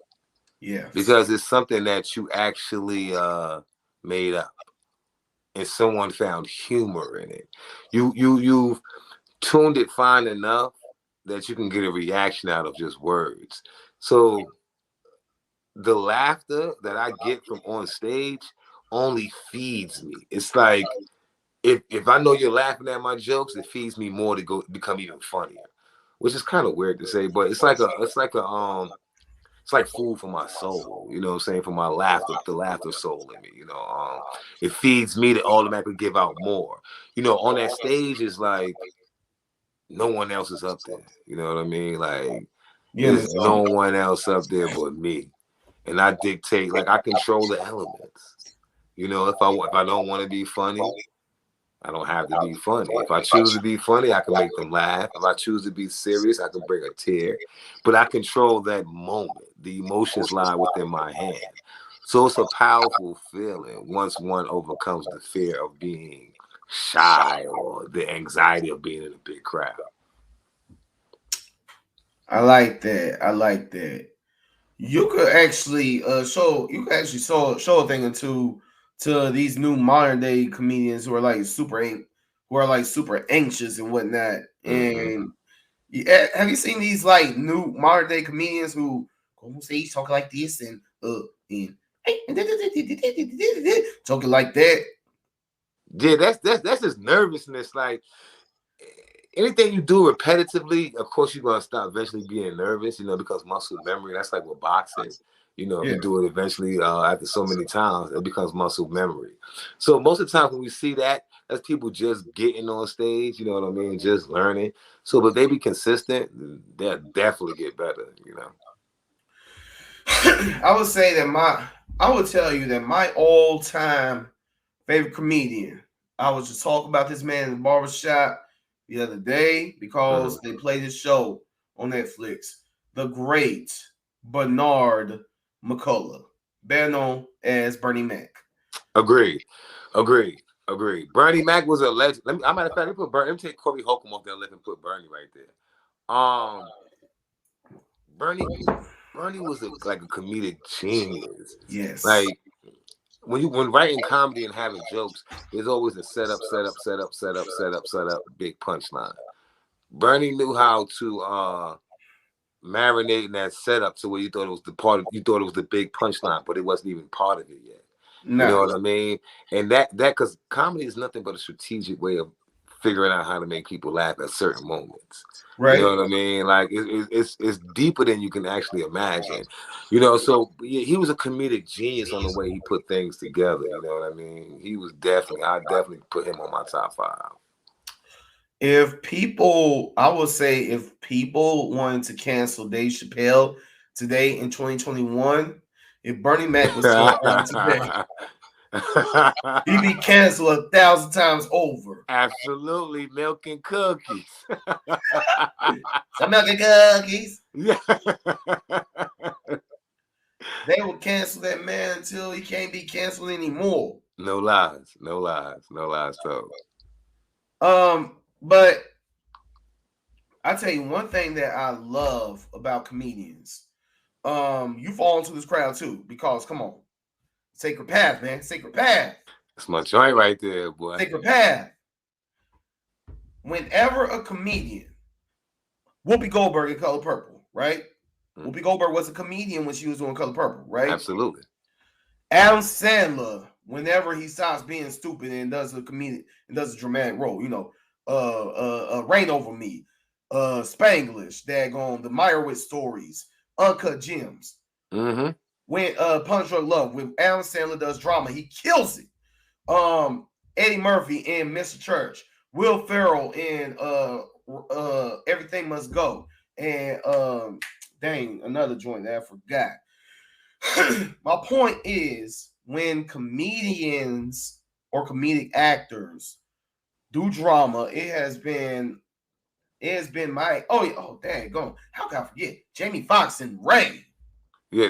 Yeah. Because it's something that you actually made up, and someone found humor in it. You've tuned it fine enough that you can get a reaction out of just words. So the laughter that I get from on stage only feeds me. It's like if I know you're laughing at my jokes, it feeds me more to become even funnier, which is kind of weird to say, but it's like food for my soul, you know what I'm saying? For my laughter, the laughter soul in me, you know. It feeds me to automatically give out more. You know, on that stage is like no one else is up there. You know what I mean? Like there's no one else up there but me. And I dictate, like I control the elements. You know, if I don't want to be funny, I don't have to be funny. If I choose to be funny, I can make them laugh. If I choose to be serious, I can bring a tear. But I control that moment. The emotions lie within my hand. So it's a powerful feeling once one overcomes the fear of being shy or the anxiety of being in a big crowd. I like that. I like that. You could actually show a thing into to these new modern day comedians who are like super anxious and whatnot. And yeah, have you seen these like new modern day comedians who go on stage talking like this and talking like that? Yeah, that's just nervousness. Like anything you do repetitively, of course you're gonna stop eventually being nervous, you know, because muscle memory, that's like with boxing. You know, if Yeah. you do it eventually after so many times, it becomes muscle memory. So most of the time when we see that, that's people just getting on stage, you know what I mean, just learning. So but they be consistent, they'll definitely get better, you know. I would tell you that my all-time favorite comedian. I was just talking about this man in the barbershop the other day because they played his show on Netflix. The great Bernard McCullough, better known as Bernie Mac. Agreed. Bernie Mac was a legend. I'm matter of fact, let me take Corey Holcomb off there and let him put Bernie right there. Bernie was like a comedic genius. Yes. Like when writing comedy and having jokes, there's always a setup, big punchline. Bernie knew how to marinate in that setup to where you thought it was the big punchline, but it wasn't even part of it yet. No. You know what I mean? And that because comedy is nothing but a strategic way of figuring out how to make people laugh at certain moments. Right. You know what I mean? Like it's deeper than you can actually imagine. You know, so yeah, he was a comedic genius on the way he put things together. You know what I mean? I definitely put him on my top 5. I would say if people wanted to cancel Dave Chappelle today in 2021, if Bernie Mac was still on today, he'd be canceled 1,000 times over. Absolutely, milk and cookies. Some milk and cookies. Yeah. They will cancel that man until he can't be canceled anymore. No lies told. But I tell you one thing that I love about comedians. You fall into this crowd too, because come on, sacred path, man, sacred path. That's my joint right there, boy. Sacred path. Whenever a comedian, Whoopi Goldberg in Color Purple, right? Whoopi Goldberg was a comedian when she was doing Color Purple, right? Absolutely. Adam Sandler, whenever he stops being stupid and does a comedian and does a dramatic role, you know, Reign Over Me, Spanglish, daggone, the Meyerowitz stories, Uncut Gems. When Punch Drunk Love, when Adam Sandler does drama, he kills it. Eddie Murphy in Mr. Church, Will Ferrell in Everything Must Go, and another joint that I forgot. My point is, when comedians or comedic actors do drama, it has been my go. How can I forget Jamie Foxx and Ray? Yeah,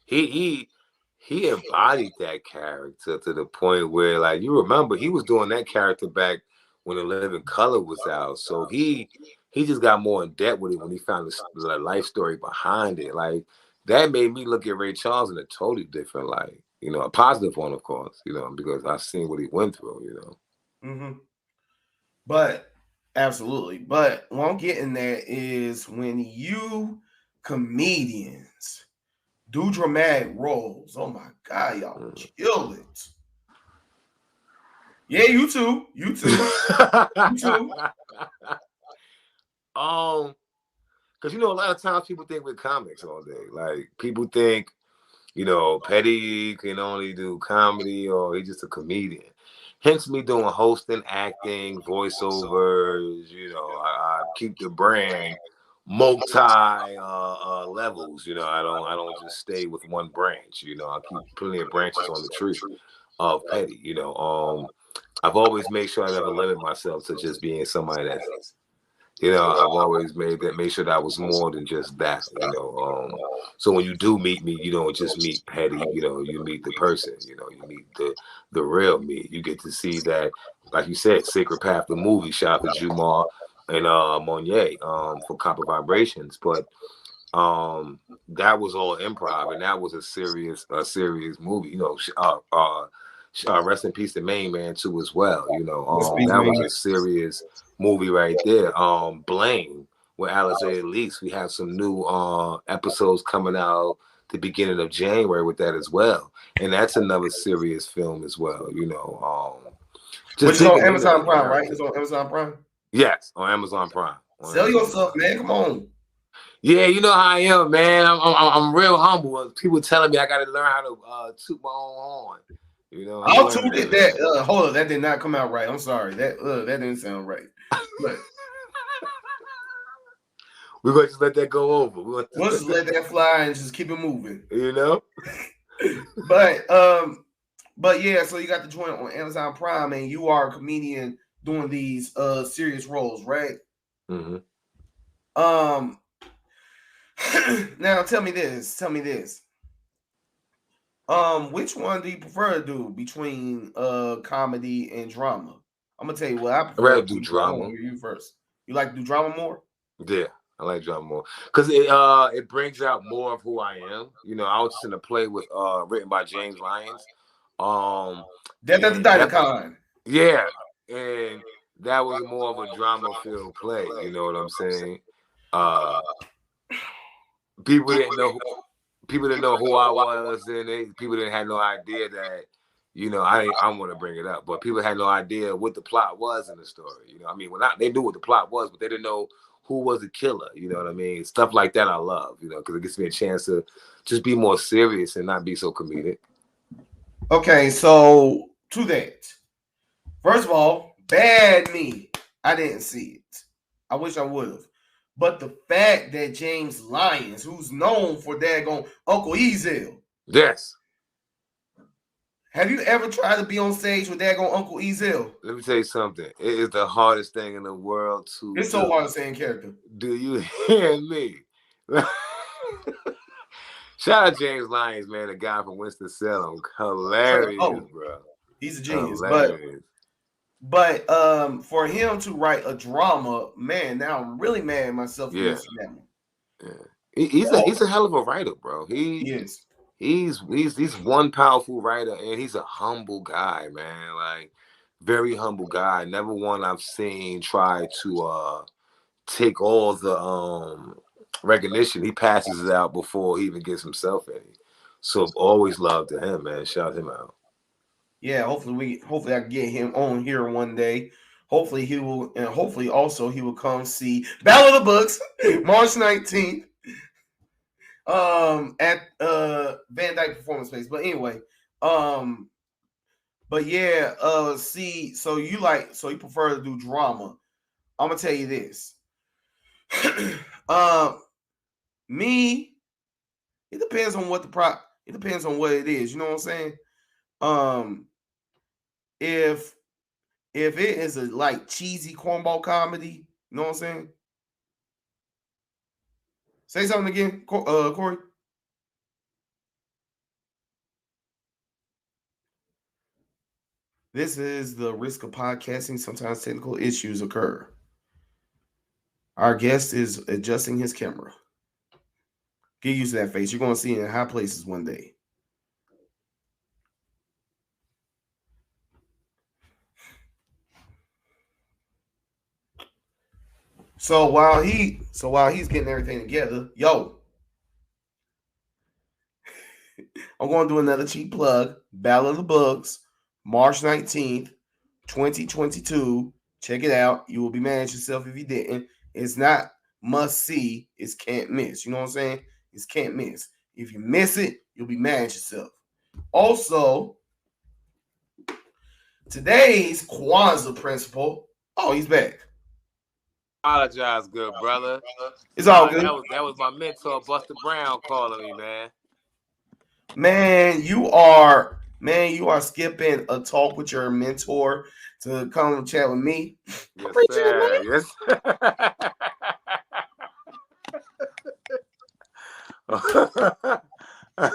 he embodied that character to the point where, like, you remember he was doing that character back when The Living Color was out. So he just got more in depth with it when he found the life story behind it. Like that made me look at Ray Charles in a totally different light. You know, a positive one, of course. You know, because I've seen what he went through. You know. But absolutely. But what I'm getting at is when you comedians do dramatic roles. Oh my God, y'all kill it. Yeah, you too. You too. Because you know, a lot of times people think we're comics all day. Like people think, you know, Petty can only do comedy or he's just a comedian. Hence me doing hosting, acting, voiceovers. You know, I keep the brand multi levels. You know, I don't just stay with one branch. You know, I keep plenty of branches on the tree of petty. You know, I've always made sure I never limit myself to just being somebody that's, you know, I've always made sure that I was more than just that, you know. So when you do meet me, you don't just meet petty, you know, you meet the person, you know, you meet the real me. You get to see that, like you said, Sacred Path, the movie, shout out to Jumar and Monier for Copper Vibrations. But that was all improv, and that was a serious movie, you know. Rest in peace, the main man too, as well. You know, that was a serious movie right there. Blame with Alice Elise. We have some new episodes coming out the beginning of January with that as well, and that's another serious film as well. You know, which is on Amazon Prime, right? It's on Amazon Prime. Yes, on Amazon Prime. Sell your stuff, man. Come on. Yeah, you know how I am, man. I'm real humble. People telling me I got to learn how to toot my own horn. You know, I'll toot it. That hold on, that did not come out right. I'm sorry. That didn't sound right. But we're gonna just let that go over. We'll just let that fly and just keep it moving. You know. But yeah, so you got the joint on Amazon Prime, and you are a comedian doing these serious roles, right? Mm-hmm. Now tell me this. Which one do you prefer to do between comedy and drama? I'm gonna tell you what I prefer. I'd rather do drama. You first. You like to do drama more? Yeah, I like drama more because it brings out more of who I am. You know, I was just in a play with written by James Lyons. Death at the Dynacon. Yeah, and that was more of a drama-filled play. You know what I'm saying? People didn't know who I was, and people didn't have no idea that, you know, I want to bring it up, but people had no idea what the plot was in the story. You know, I mean, they knew what the plot was, but they didn't know who was the killer. You know what I mean? Stuff like that I love, you know, because it gives me a chance to just be more serious and not be so comedic. Okay, so to that, first of all, bad me. I didn't see it. I wish I would have. But the fact that James Lyons, who's known for daggone Uncle Ezel. Yes. Have you ever tried to be on stage with daggone Uncle Ezel? Let me tell you something. It is the hardest thing in the world to It's so hard to say in character. Do you hear me? Shout out James Lyons, man, the guy from Winston-Salem. Hilarious, bro. He's a genius. Hilarious. But for him to write a drama, man, now I'm really mad at myself. Yeah. He's a hell of a writer, bro. He is. He's one powerful writer, and he's a humble guy, man. Like, very humble guy. Never one I've seen try to take all the recognition. He passes it out before he even gets himself any. So always love to him, man. Shout him out. Yeah, hopefully I can get him on here one day. Hopefully he will, and hopefully also he will come see Battle of the Books March 19th at Van Dyke Performance Space. But anyway, but yeah, so you prefer to do drama. I'm gonna tell you this. Me, it depends on what it depends on what it is, you know what I'm saying? If it is a like cheesy cornball comedy, you know what I'm saying? Say something again, Corey. This is the risk of podcasting. Sometimes technical issues occur. Our guest is adjusting his camera. Get used to that face. You're going to see it in high places one day. So while he's getting everything together, I'm going to do another cheap plug. Battle of the Books, March 19th, 2022. Check it out. You will be mad at yourself if you didn't. It's not must see. It's can't miss. You know what I'm saying? It's can't miss. If you miss it, you'll be mad at yourself. Also, today's Kwanzaa principle. Oh, he's back. Apologize, good brother. It's all good. That was my mentor, Buster Brown, calling me, man. Man, you are skipping a talk with your mentor to come chat with me. Yes, Appreciate it, sir. man. Yes. I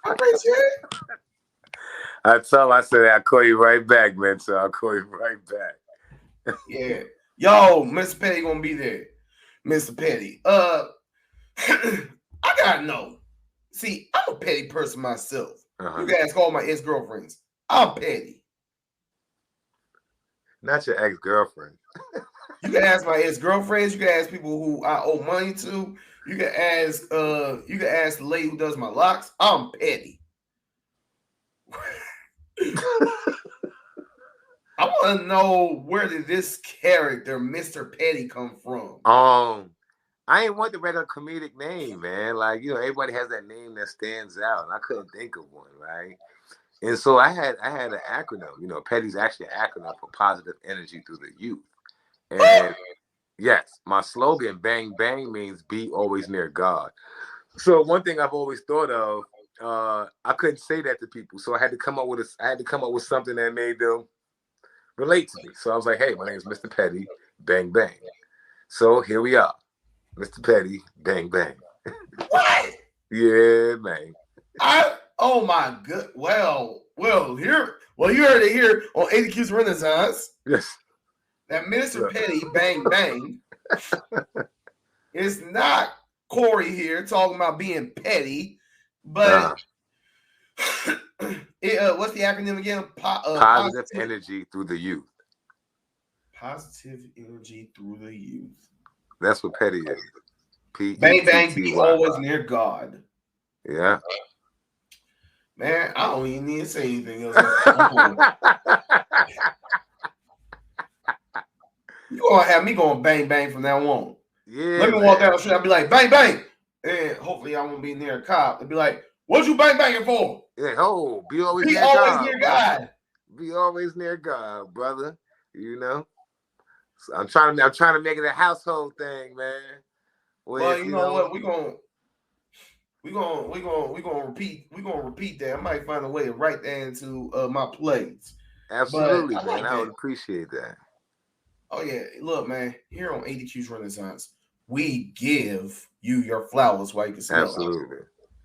appreciate it. I said I'll call you right back, man. So I'll call you right back. Yeah. Yo, Mr. Petty gonna be there. Mr. Petty. I gotta know. See, I'm a petty person myself. You can ask all my ex-girlfriends. I'm petty. Not your ex-girlfriend. You can ask my ex-girlfriends. You can ask people who I owe money to. You can ask the lady who does my locks. I'm petty. I want to know, where did this character, Mr. Petty, come from? I ain't want the regular comedic name, man. Like, you know, everybody has that name that stands out. And I couldn't think of one, right? And so I had an acronym. You know, Petty's actually an acronym for positive energy through the youth. And yes, my slogan, bang, bang, means be always near God. So one thing I've always thought of, I couldn't say that to people. So I had to come up with something that made them relate to me. So I was like, hey, my name is Mr. Petty, bang, bang. So here we are. Mr. Petty, bang, bang. What? Yeah, man. Oh my good. Well, you heard it here on ADQ's Renaissance. Yes. That Mr. Petty, bang, bang. It's not Corey here talking about being petty, but what's the acronym again? Positive energy through the youth. Positive energy through the youth. That's what petty is. Bang, bang, be always near God. Yeah. Man, I don't even need to say anything else. You gonna have me going bang, bang from now on. Yeah. Let me walk down the street. I'll be like, bang, bang. And hopefully I won't be near a cop. They'll be like, what you bang, banging for? Yeah, be always be near always God. Near God. Be always near God, brother. You know? So I'm trying to make it a household thing, man. Well, you know what? We're gonna repeat that. I might find a way to write that into my plays. Absolutely, man. I would appreciate that. Oh yeah, look, man. Here on ADQ's Renaissance, we give you your flowers while you can smell. Absolutely,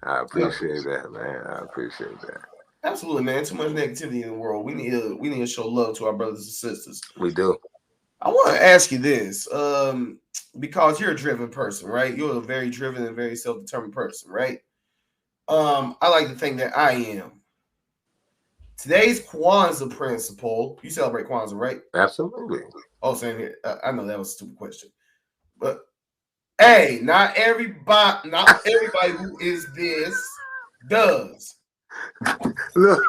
I appreciate that, man. I appreciate that. Absolutely, man. Too much negativity in the world. We need to show love to our brothers and sisters. We do. I want to ask you this, because you're a driven person, right? You're a very driven and very self-determined person, right? I like to think that I am. Today's Kwanzaa principle. You celebrate Kwanzaa, right? Absolutely. Oh, same here. I know that was a stupid question, but hey, not everybody who is this does. Look.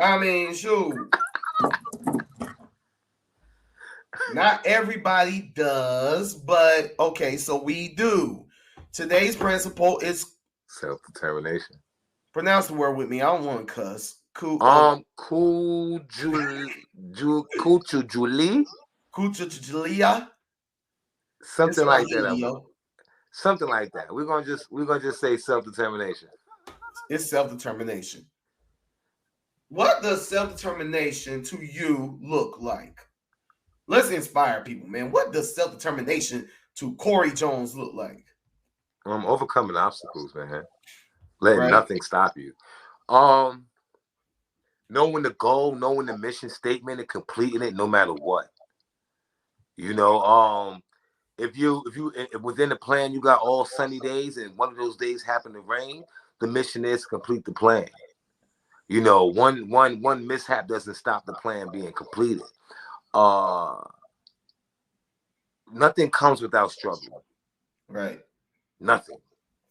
I mean, shoot. Not everybody does, but okay, so we do. Today's principle is self-determination. Pronounce the word with me. I don't want to cuss. Kujichaguila. Something like that. Something like that. We're gonna just say self-determination. It's self-determination. What does self-determination to you look like? Let's inspire people, man. What does self-determination to Corey Jones look like? Overcoming obstacles, man. Letting nothing stop you. Knowing the goal, knowing the mission statement, and completing it no matter what. You know, if within the plan you got all sunny days and one of those days happen to rain, the mission is to complete the plan. You know, one mishap doesn't stop the plan being completed. Nothing comes without struggle. Right. Nothing.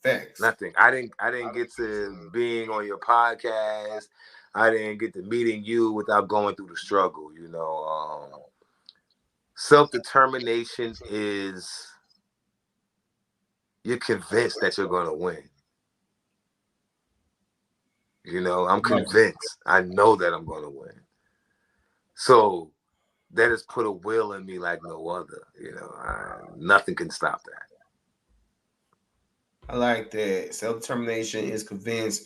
Thanks. Nothing. I didn't get to being on your podcast. I didn't get to meeting you without going through the struggle. You know, self-determination is you're convinced that you're going to win. You know, I'm convinced. I know that I'm going to win. So that has put a will in me like no other. You know, nothing can stop that. I like that. Self-determination is convinced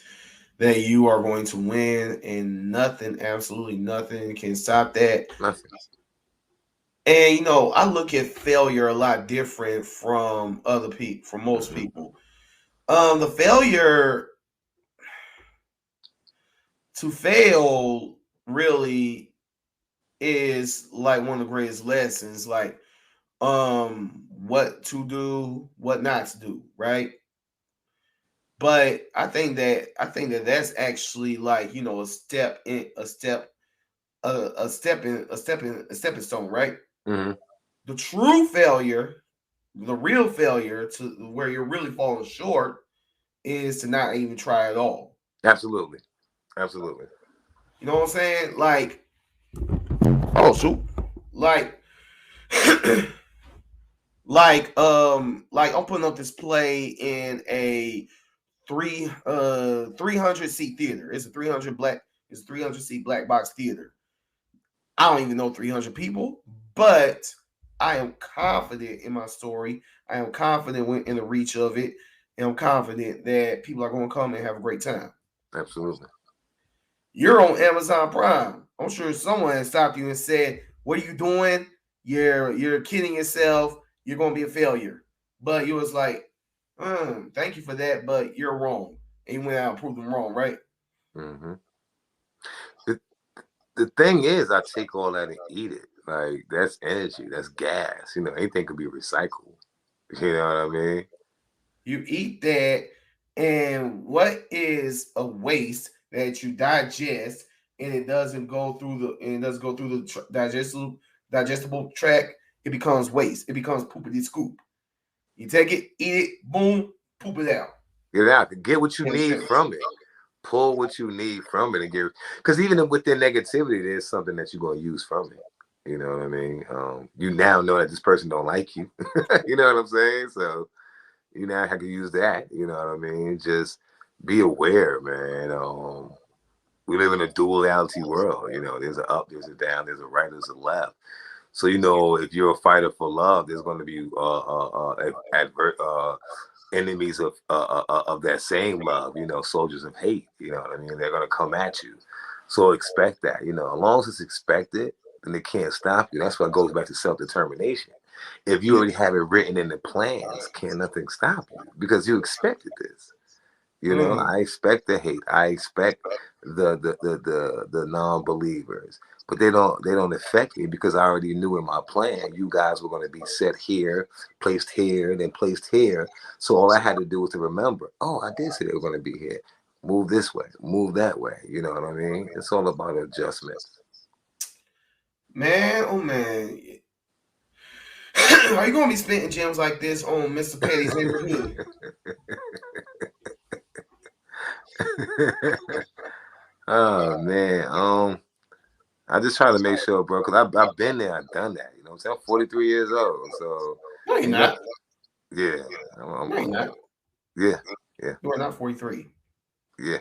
that you are going to win, and nothing, absolutely nothing, can stop that. Nothing. And you know, I look at failure a lot different from other people, from most people. The failure to fail really is like one of the greatest lessons, like what to do, what not to do, right? But I think that that's actually like, you know, a step in a step a stepping stone, right? Mm-hmm. The true failure, the real failure to where you're really falling short is to not even try at all. Absolutely. Absolutely. You know what I'm saying? Like, oh shoot, like, like I'm putting up this play in a 300 seat theater. It's a 300 seat black box theater. I don't even know 300 people, but I am confident in my story. I am confident in the reach of it, and I'm confident that people are going to come and have a great time. Absolutely. You're on Amazon Prime. I'm sure someone has stopped you and said, "What are you doing? You're kidding yourself. You're going to be a failure." But you was like, "Thank you for that, but you're wrong." And you went out and proved them wrong, right? Mm-hmm. The thing is, I take all that and eat it. Like, that's energy, that's gas. You know, anything could be recycled. You know what I mean? You eat that, and what is a waste that you digest and it doesn't go through the digestible tract? It becomes waste. It becomes poopity scoop. You take it, eat it, boom, poop it out. Get it out. Get what you need from it. Pull what you need from it and get. Because even within negativity, there's something that you're gonna use from it. You know what I mean? You now know that this person don't like you. You know what I'm saying? So you now have to use that. You know what I mean? Just be aware, man. We live in a duality world. You know, there's an up, there's a down, there's a right, there's a left. So you know, if you're a fighter for love, there's going to be enemies of that same love. You know, soldiers of hate. You know what I mean? They're going to come at you. So expect that. You know, as long as it's expected, then they can't stop you. That's what goes back to self-determination. If you already have it written in the plans, can't nothing stop you because you expected this. You know, I expect the hate. I expect the non-believers, but they don't affect me because I already knew in my plan you guys were going to be set here, placed here, then placed here. So all I had to do was to remember, oh, I did say they were going to be here. Move this way, move that way. You know what I mean? It's all about adjustments. Man, oh man. Are you gonna be spitting gems like this on Mr. Petty's neighborhood? Oh man, I just try to make sure, bro, because I've been there, I've done that. You know what I'm saying? I'm 43 years old, so No, you're not. Yeah, No, you're not. Yeah. You are not 43. Yeah.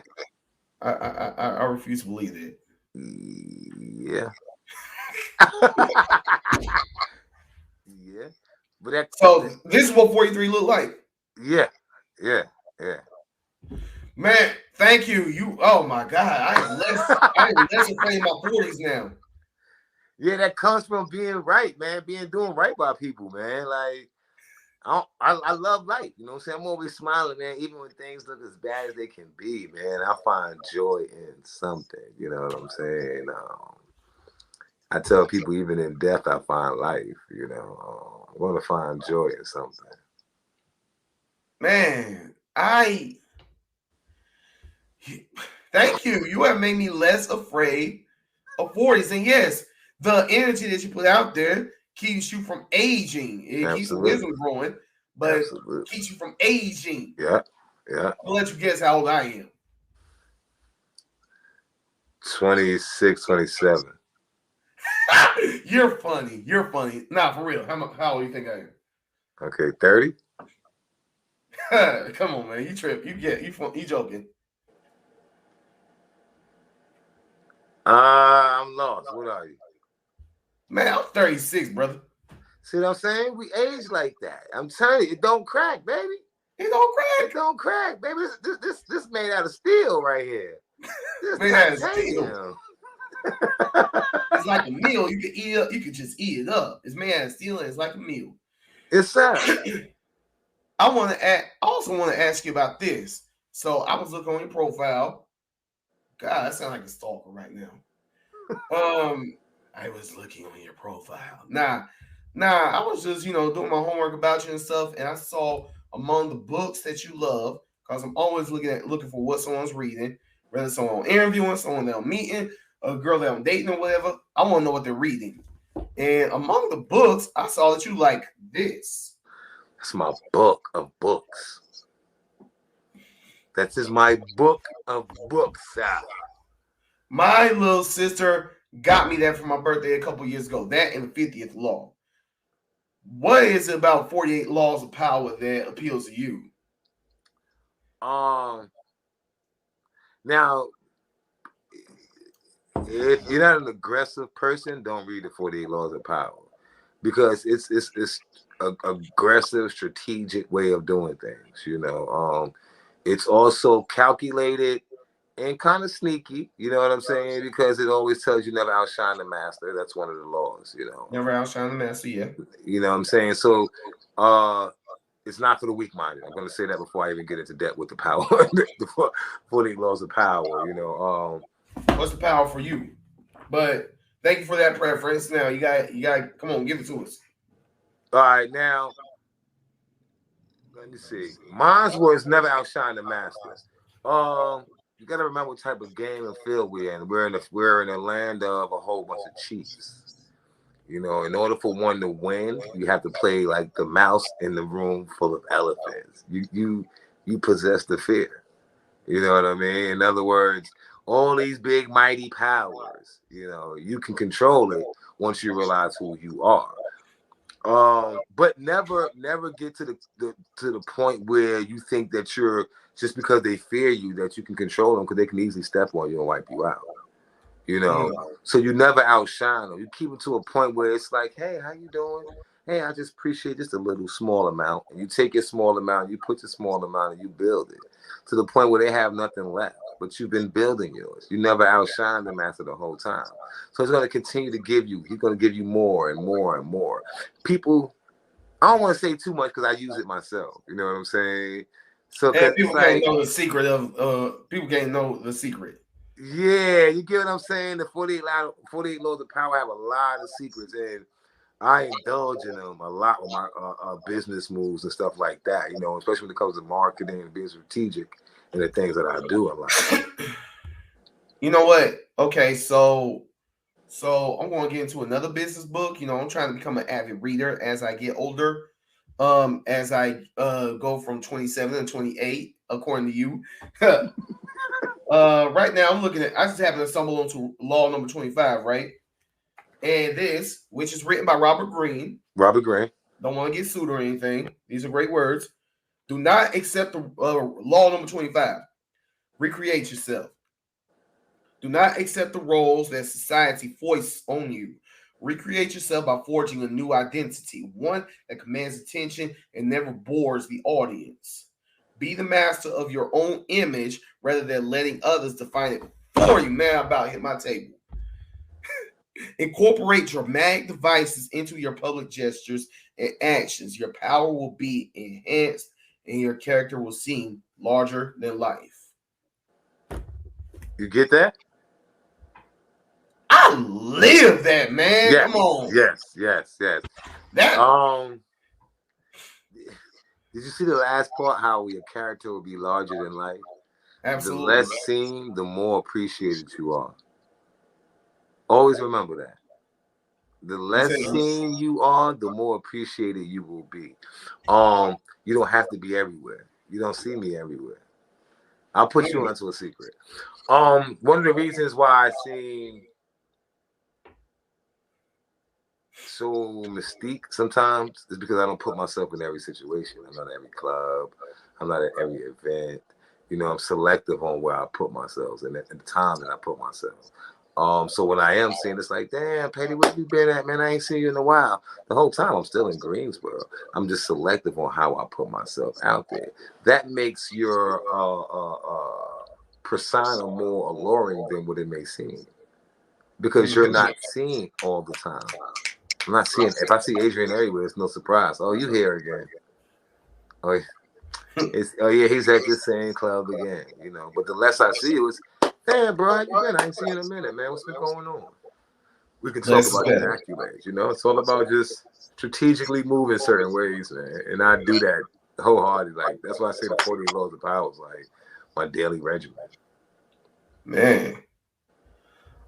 I refuse to believe that. Yeah. Yeah. But so this is what 43 look like. Yeah. Man, thank you. Oh my God, I am less afraid of my 40s now. Yeah, that comes from being right, man. Doing right by people, man. Like I love life. You know what I'm saying? I'm always smiling, man. Even when things look as bad as they can be, man. I find joy in something. You know what I'm saying? I tell people even in death, I find life. You know, I want to find joy in something. Man, thank you. You have made me less afraid of 40s. And yes, the energy that you put out there keeps you from aging. It keeps the wisdom growing, but keeps you from aging. Yeah. I'll let you guess how old I am. 26, 27. You're funny. Nah, for real. How old do you think I am? Okay, 30. Come on, man. You trip. You joking. I'm lost. What are you? Man, I'm 36, brother. See what I'm saying? We age like that. I'm telling you, it don't crack, baby. It don't crack. It don't crack, baby. This made out of steel right here. This Made out of titanium. It's like a meal. You can eat it up. You can just eat it up. It's made out of steel and it's like a meal. It's sad. I also want to ask you about this. So I was looking on your profile. God, that sounds like a stalker right now. I was looking on your profile. Nah, I was just, doing my homework about you and stuff, and I saw among the books that you love, because I'm always looking for what someone's reading, whether someone interviewing, someone that I'm meeting, a girl that I'm dating or whatever. I want to know what they're reading. And among the books, I saw that you like this. That's my book of books. That is my book of books. My little sister got me that for my birthday a couple years ago. That and the 50th Law. What is it about 48 Laws of Power that appeals to you? Now, if you're not an aggressive person, don't read the 48 Laws of Power, because it's an aggressive, strategic way of doing things. It's also calculated and kind of sneaky, you know what I'm saying? Because it always tells you never outshine the master. That's one of the laws, Never outshine the master, yeah. You know what I'm saying? So it's not for the weak-minded. I'm going to say that before I even get into depth with the power, the 48 Laws of Power, What's the power for you? But thank you for that preference. Now, you got come on, give it to us. All right, now, let me see. Mine's was never outshine the master. You got to remember what type of game and field we're in. We're in a land of a whole bunch of chiefs. In order for one to win, you have to play like the mouse in the room full of elephants. You possess the fear. You know what I mean? In other words, all these big mighty powers, you can control it once you realize who you are. But never get to the point where you think that you're, just because they fear you, that you can control them, because they can easily step on you and wipe you out. So you never outshine them. You keep it to a point where it's like, hey, how you doing? Hey, I just appreciate just a little small amount. And you take your small amount, you put your small amount, and you build it to the point where they have nothing left. But you've been building yours. You never outshine them after the whole time. So it's going to continue to give you. He's going to give you more and more and more. People, I don't want to say too much because I use it myself. You know what I'm saying? So people can't know the secret of. People can't know the secret. Yeah, you get what I'm saying? The 48 Laws of Power have a lot of secrets, and I indulge in them a lot with my business moves and stuff like that, especially when it comes to marketing and being strategic and the things that I do a lot. You know what? Okay, so I'm going to get into another business book. I'm trying to become an avid reader as I get older. As I go from 27 to 28, according to you. Right now, I'm looking at. I just happened to stumble onto law number 25, right? And this, which is written by Robert Greene. Robert Greene. Don't want to get sued or anything. These are great words. Do not accept the law number 25. Recreate yourself. Do not accept the roles that society foists on you. Recreate yourself by forging a new identity, one that commands attention and never bores the audience. Be the master of your own image rather than letting others define it for you. Man, I'm about to hit my table. Incorporate dramatic devices into your public gestures and actions. Your power will be enhanced and your character will seem larger than life. You get that? I live that, man. Yes, Come on. Yes. That did you see the last part? How your character will be larger than life? Absolutely. The less seen, the more appreciated you are. Always remember that. The less seen you are, the more appreciated you will be. You don't have to be everywhere. You don't see me everywhere. I'll put you onto a secret. One of the reasons why I seem so mystique sometimes is because I don't put myself in every situation. I'm not at every club. I'm not at every event. I'm selective on where I put myself and at the time that I put myself. So when I am seeing, it's like, damn, Petty, where you been at, man? I ain't seen you in a while. The whole time I'm still in Greensboro. I'm just selective on how I put myself out there. That makes your persona more alluring than what it may seem, because you're not seeing all the time. I'm not seeing. If I see Adrian everywhere, it's no surprise. Oh, you here again? Oh, yeah, he's at the same club again. You know, but the less I see you, it's, damn, bro, how you been? I ain't seen you in a minute, man. What's been going on? We can talk about your accolades. You know, it's all about just strategically moving certain ways, man. And I do that wholeheartedly. Like, that's why I say the 40 laws of power is like my daily regimen. Man,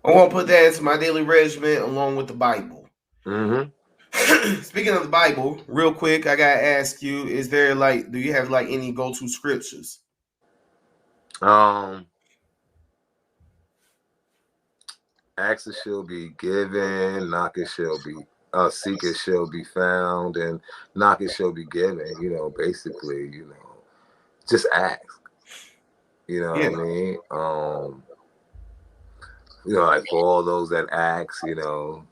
I want to put that into my daily regimen along with the Bible. Mm-hmm. Speaking of the Bible, real quick, I gotta ask you: is there do you have any go-to scriptures? Ask it shall be given, knock it shall be, seek it shall be found, and knock it shall be given. You know, basically, you know, just ask. You know what I mean? You know, like for all those that ask, you know,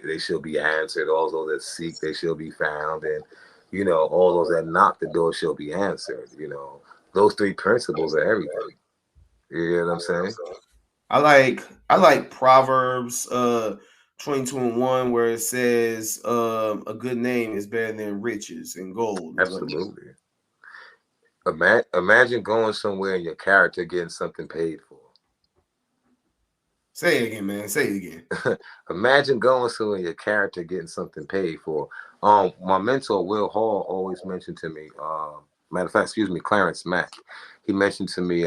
they shall be answered. All those that seek, they shall be found. And, you know, all those that knock, the door shall be answered. You know, those three principles are everything. You get what I'm saying? I like Proverbs 22:1, where it says a good name is better than riches and gold. Absolutely. Imagine going somewhere and your character getting something paid for. Say it again, man. Say it again. Imagine going somewhere and your character getting something paid for. My mentor Will Hall always mentioned to me. Matter of fact, Clarence Mack. He mentioned to me,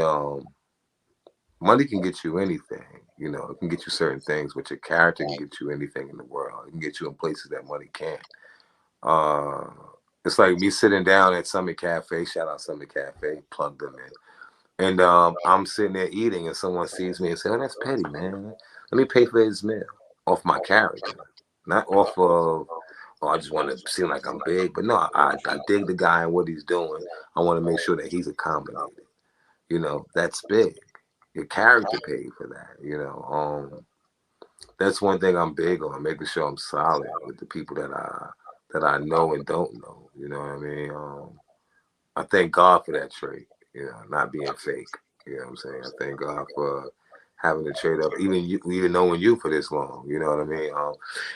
money can get you anything. You know, it can get you certain things, but your character can get you anything in the world. It can get you in places that money can't. It's like me sitting down at Summit Cafe. Shout out Summit Cafe. Plug them in. And I'm sitting there eating, and someone sees me and says, "Oh, that's Petty, man. Let me pay for his meal off my character, not off of, oh, I just want to seem like I'm big." But no, I dig the guy and what he's doing. I want to make sure that he's accommodated. You know, that's big. Your character paid for that. You know, that's one thing I'm big on, making sure I'm solid with the people that I know and don't know. You know what I mean? I thank God for that trait. You know, not being fake. You know what I'm saying? I thank God for having the trait of even knowing you for this long. You know what I mean?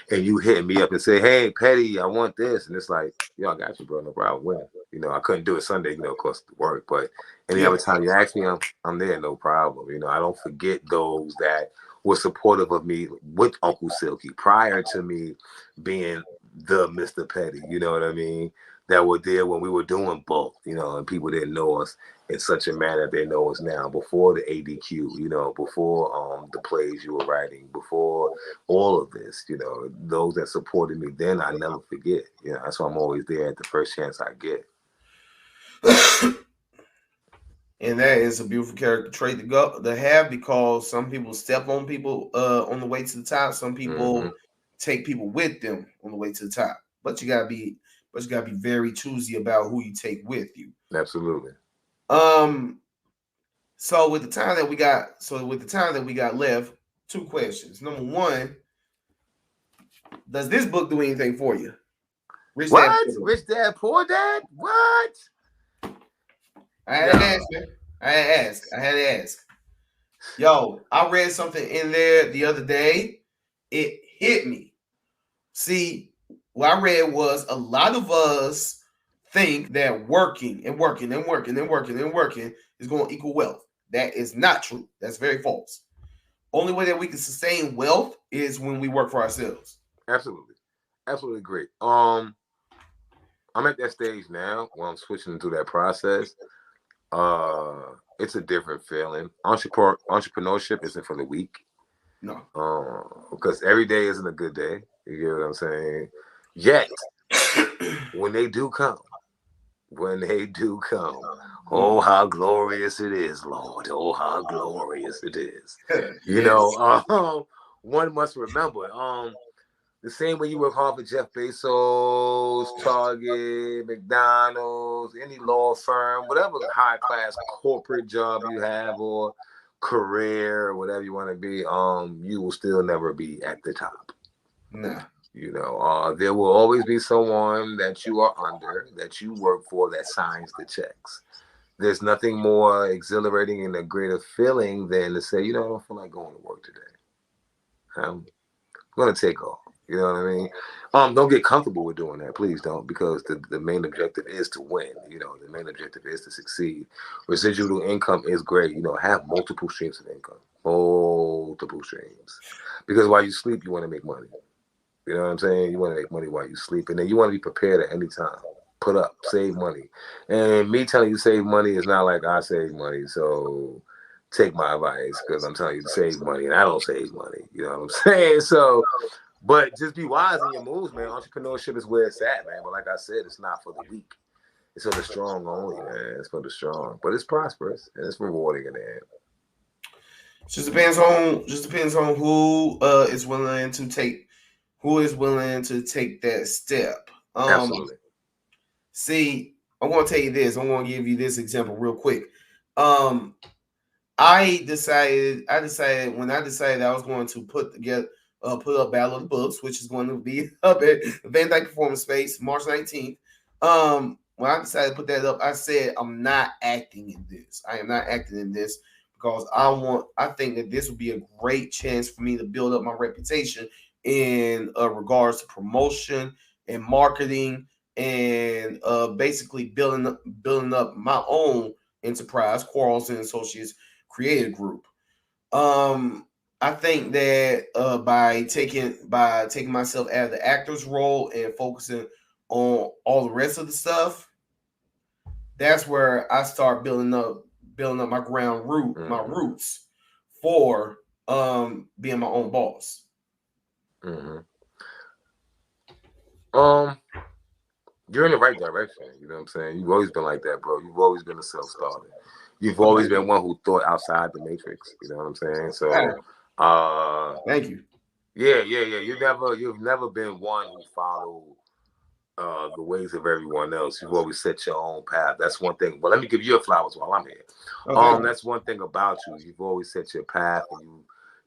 And you hitting me up and say, "Hey, Petty, I want this," and it's like, "Yo, I got you, bro. No problem. When?" You know, I couldn't do it Sunday, you know, of course, to work. But any other time you ask me, I'm there, no problem. You know, I don't forget those that were supportive of me with Uncle Silky prior to me being the Mr. Petty. You know what I mean? That were there when we were doing both, you know, and people didn't know us in such a manner they know us now, before the ADQ, you know, before the plays you were writing, before all of this, you know, those that supported me then, I never forget. You know, that's why I'm always there at the first chance I get. And that is a beautiful character trait to have, because some people step on people on the way to the top. Some people take people with them on the way to the top. But you gotta be very choosy about who you take with you. Absolutely. So with the time that we got left, two questions. Number one, does this book do anything for you? Rich Dad, Poor Dad? What? I had to ask. Yo, I read something in there the other day. It hit me. See, what I read was a lot of us think that working is going to equal wealth. That is not true. That's very false. Only way that we can sustain wealth is when we work for ourselves. Absolutely. Absolutely agree. I'm at that stage now where I'm switching through that process. It's a different feeling. Entrepreneurship isn't for the weak. No. Because every day isn't a good day. You get what I'm saying? Yet, when they do come, oh, how glorious it is, Lord. Oh, how glorious it is. You know, one must remember, the same way you work hard for Jeff Bezos, Target, McDonald's, any law firm, whatever high-class corporate job you have, or career, whatever you want to be, you will still never be at the top. Nah. You know, there will always be someone that you are under, that you work for, that signs the checks. There's nothing more exhilarating and a greater feeling than to say, you know, I don't feel like going to work today. I'm going to take off. You know what I mean? Don't get comfortable with doing that. Please don't, because the main objective is to win. You know, the main objective is to succeed. Residual income is great. You know, have multiple streams of income. Multiple streams. Because while you sleep, you want to make money. You know what I'm saying? You want to make money while you sleep. And then you want to be prepared at any time. Put up, save money. And me telling you save money is not like I save money. So take my advice, because I'm telling you to save money and I don't save money. You know what I'm saying? So, but just be wise in your moves, man. Entrepreneurship is where it's at, man. But like I said, it's not for the weak. It's for the strong only, man. It's for the strong. But it's prosperous and it's rewarding in the end. Just depends on who is willing to take that step. Absolutely. See, I want to tell you this. I want to give you this example real quick. I decided when I decided I was going to put up Battle of the Books, which is going to be up at Van Dyke Performance Space, March 19th. When I decided to put that up, I said I'm not acting in this. I am not acting in this because I think that this would be a great chance for me to build up my reputation in regards to promotion and marketing and basically building up my own enterprise, Quarles and Associates Creative Group. I think that by taking myself out of the actor's role and focusing on all the rest of the stuff, that's where I start building up my my roots for being my own boss. Mm-hmm. You're in the right direction. You know what I'm saying? You've always been like that, bro. You've always been a self-starter. You've always been one who thought outside the matrix. You know what I'm saying? So, thank you. Yeah. You've never been one who followed the ways of everyone else. You've always set your own path. That's one thing. Well, let me give you your flowers while I'm here. Okay. That's one thing about you. You've always set your path, and you've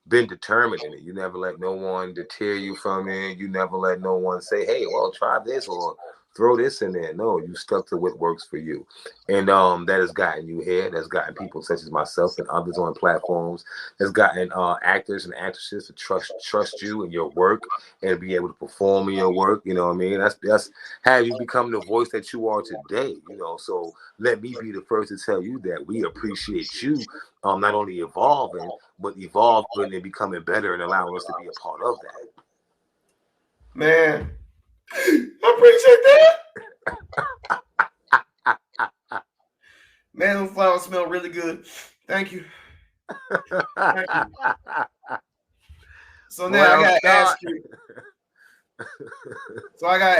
been determined in it. You never let no one deter you from it. You never let no one say, "Hey, well, try this," or throw this in there. No, you stuck to what works for you. And that has gotten you here. That's gotten people such as myself and others on platforms. That's gotten actors and actresses to trust you and your work and be able to perform in your work. You know what I mean? That's how you become the voice that you are today. You know, so let me be the first to tell you that we appreciate you not only evolving, but evolving and becoming better and allowing us to be a part of that. Man, I appreciate that. Man, those flowers smell really good. Thank you. Thank you. So now I gotta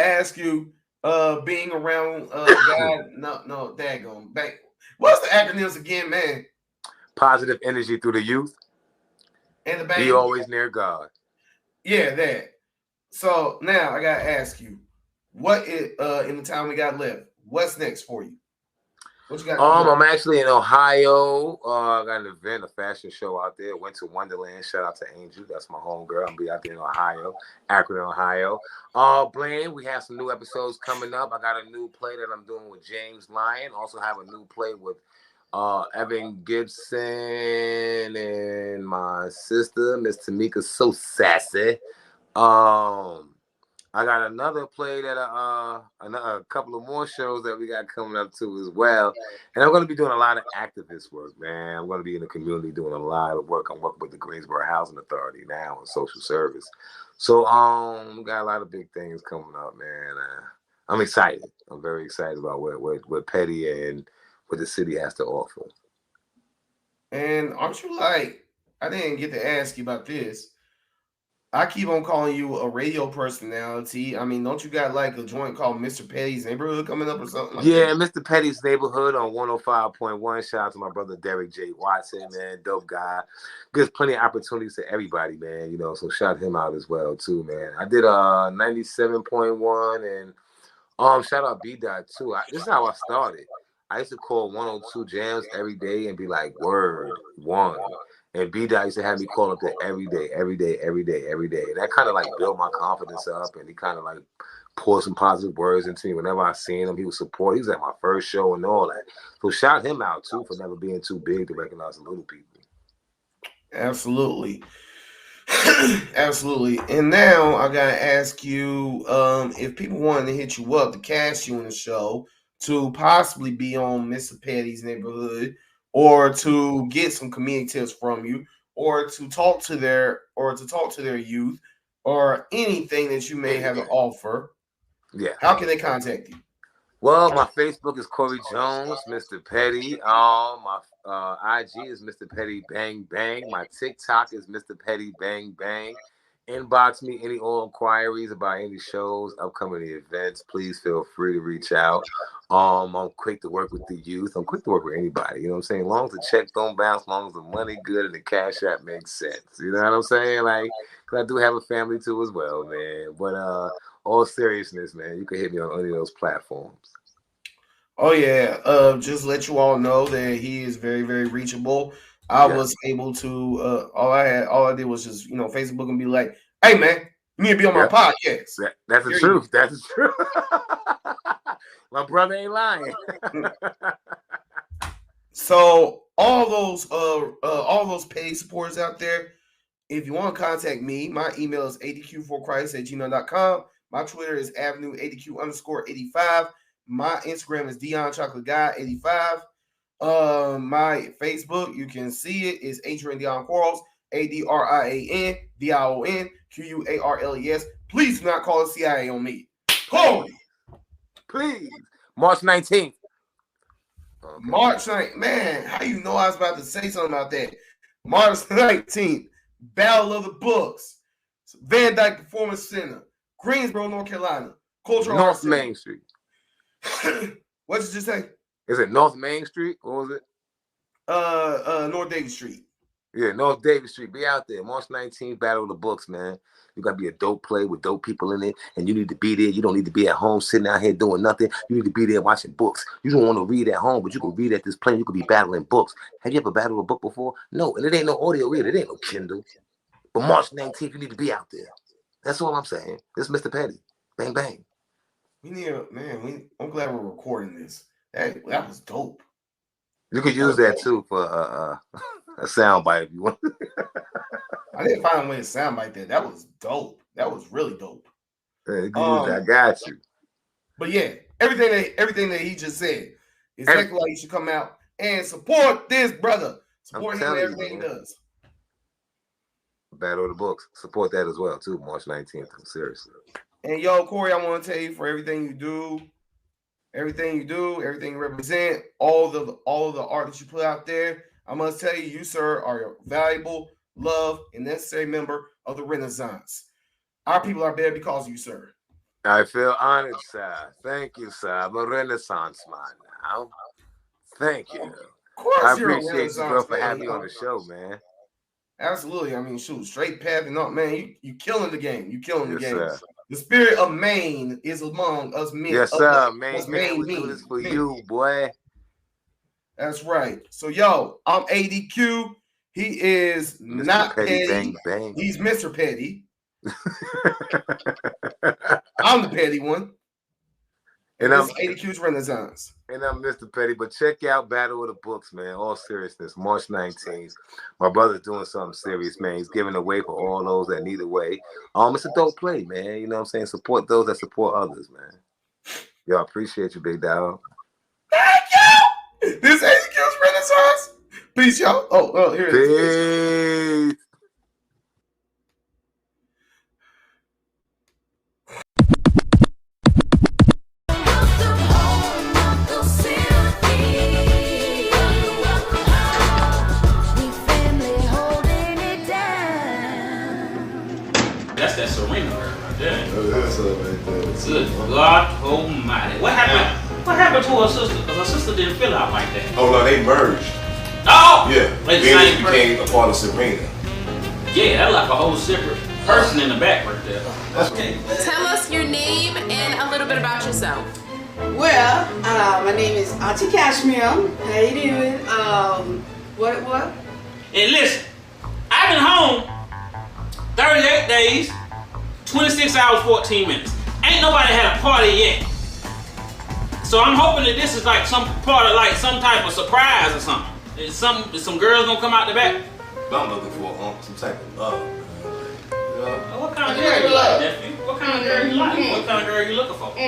ask you. Being around God, no, daggone back. What's the acronyms again, man? Positive energy through the youth. And the bank. Be always near God. Yeah, that. So now I gotta ask you, what is in the time we got left? What's next for you? What you got? I'm actually in Ohio. I got an event, a fashion show out there. Went to Wonderland. Shout out to Angel. That's my homegirl. I'll be out there in Ohio, Akron, Ohio. Blaine, we have some new episodes coming up. I got a new play that I'm doing with James Lyon. Also have a new play with Evan Gibson and my sister, Miss Tamika, so sassy. I got another play that a couple of more shows that we got coming up too as well. And I'm going to be doing a lot of activist work, man. I'm going to be in the community doing a lot of work. I'm working with the Greensboro Housing Authority now in social service. So we got a lot of big things coming up, man. I'm excited. I'm very excited about what Petty and what the city has to offer. And aren't you like, I didn't get to ask you about this. I keep on calling you a radio personality. I mean, don't you got like a joint called Mr. Petty's Neighborhood coming up or something like that? Mr. Petty's Neighborhood on 105.1. Shout out to my brother Derek J. Watson, man. Dope guy. Gives plenty of opportunities to everybody, man. You know, so shout him out as well, too, man. I did 97.1 and shout out B-Dot too. This is how I started. I used to call 102 Jams every day and be like, word, one. And B-Dot used to have me call up there every day. And that kind of like built my confidence up, and he kind of like poured some positive words into me. Whenever I seen him, he would support. He was at my first show and all that. So shout him out too for never being too big to recognize the little people. Absolutely. Absolutely. And now I gotta ask you, if people wanted to hit you up to cast you in the show, to possibly be on Mr. Petty's Neighborhood, or to get some comedic tips from you, or to talk to their youth, or anything that you may have to offer, how can they contact you? Well, my Facebook is Corey Jones, Mr. Petty. My IG is Mr. Petty Bang Bang. My TikTok is Mr. Petty Bang Bang. Inbox me any old inquiries about any shows, upcoming events. Please feel free to reach out. I'm quick to work with the youth. I'm quick to work with anybody. You know what I'm saying? As long as the check don't bounce, as long as the money good and the cash app makes sense. You know what I'm saying? Like, 'cause I do have a family too as well, man. But all seriousness, man, you can hit me on any of those platforms. Oh yeah, just let you all know that he is very, very reachable. I was able to all I did was just, Facebook and be like, hey man, you need to be on my podcast. That's the truth. That's the truth. My brother ain't lying. So all those paid supporters out there, if you want to contact me, my email is adq4christ@gmail.com. My Twitter is avenue_adq_85. My Instagram is DionChocolateGuy85. My Facebook, you can see it, is Adrian Dion Quarles, ADRIAN DION QUARLES. Please do not call the CIA on me. Holy, please. March 19th. Okay. March 9th. Man, how you know I was about to say something about that? March 19th, Battle of the Books, Van Dyke Performance Center, Greensboro, North Carolina, Cultural North Main Street. What did you say? Is it North Main Street? What was it? North Davis Street. Yeah, North Davis Street. Be out there. March 19th, Battle of the Books, man. You got to be a dope play with dope people in it, and you need to be there. You don't need to be at home sitting out here doing nothing. You need to be there watching books. You don't want to read at home, but you can read at this play. You can be battling books. Have you ever battled a book before? No, and it ain't no audio reader. It ain't no Kindle. But March 19th, you need to be out there. That's all I'm saying. This is Mr. Petty. Bang, bang. I'm glad we're recording this. That was dope. You could use that too for a soundbite if you want. I didn't find a way to sound like that. That was dope. That was really dope. I got you. But yeah, everything that he just said is exactly why you should come out and support this brother. Support him in everything he does. Battle of the Books. Support that as well too. March 19th. Seriously. And yo, Corey, I want to tell you for everything you do, everything you represent, all the art that you put out there. I must tell you, sir, are a valuable, loved, and necessary member of the Renaissance. Our people are better because of you, sir. I feel honored, sir. Thank you, sir. I'm a Renaissance man now. Thank you. Of course, I appreciate you, bro, for having me on the show, man. Absolutely. I mean, shoot, straight path and all, man. You killing the game. You killing the game. Sir. The spirit of Maine is among us men. Yes, sir. Maine, we do this for you, boy. That's right. So, yo, I'm ADQ. He is Mr. not Petty. Petty. Bang, bang. He's Mr. Petty. I'm the petty one. And I'm ADQ's Renaissance. And I'm Mr. Petty. But check out Battle of the Books, man. All seriousness. March 19th. My brother's doing something serious, man. He's giving away for all those that need a way. It's a dope play, man. You know what I'm saying? Support those that support others, man. Yo, I appreciate you, big dog. Thank you. This ADQ's Renaissance. Peace, y'all. Oh, here it is. Peace. That's that Serena girl right there. That's right there. Good God Almighty. What happened? What happened to her sister? Because her sister didn't feel out like that. Oh no, they merged. Oh! Yeah. Like the Venus same became a part of Serena. Yeah, that's like a whole separate person in the back right there. That's okay. Tell us your name and a little bit about yourself. Well, my name is Auntie Cashmere. How you doing? What? And listen, I've been home 38 days, 26 hours, 14 minutes. Ain't nobody had a party yet. So I'm hoping that this is like some part of like some type of surprise or something. Is some girls gonna come out the back? I'm looking for some type of love. What kind of girl you like, nephew? What kind of girl you like? What kind of girl you looking for? I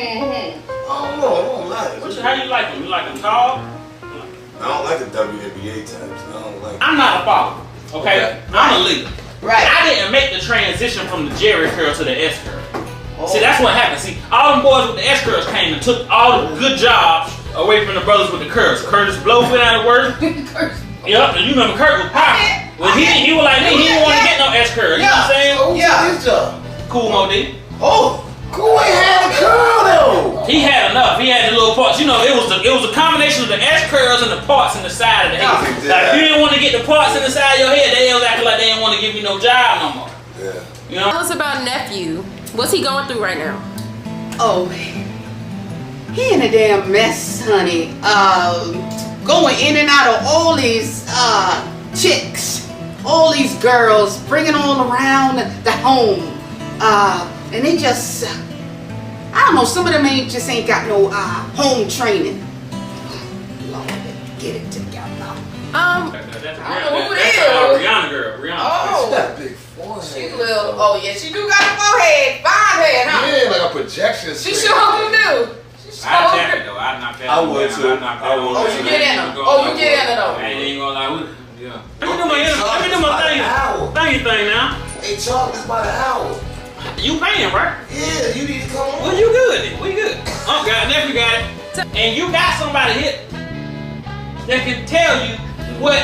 don't know. I don't like it. How you like them? You like them tall? I don't like the WNBA types. I don't like. I'm not a follower. Okay? I'm a leader. Right. I didn't make the transition from the Jerry curl to the S curl. See, that's what happened. See, all them boys with the S curls came and took all the good jobs away from the brothers with the curls. Curtis Blow went out of work. Yep, and you remember Kurt was popping. Well, he was like me. He didn't want to get no S curl. You know what I'm saying? Oh, yeah. His job. Cool Mo D. Oh, Cool ain't had a curl though. He had enough. He had the little parts. You know, it was a combination of the S curls and the parts in the side of the head. Like, if you didn't want to get the parts in the side of your head, they was acting like they didn't want to give you no job no more. Yeah. You know? Tell us about nephew. What's he going through right now? Oh, he in a damn mess, honey. Going in and out of all these chicks, all these girls, bringing all around the home, and they just, I don't know. Some of them ain't got no home training. Lord, get it together. That's Rihanna girl. Rihanna. Oh, She got a big forehead. she little. Oh yeah, she do got a forehead, fine head, huh? Yeah, like a projection She screen. sure do. I'd tap it though. I'd knock that. I would too. Oh, you get in her. Oh, you get in her though. I ain't gonna lie. Yeah. Let me do my thing now. They charge us by the hour. You paying, right? Yeah, you need to come on. Well, you good then. We good. Oh, God, nephew got it. And you got somebody here that can tell you what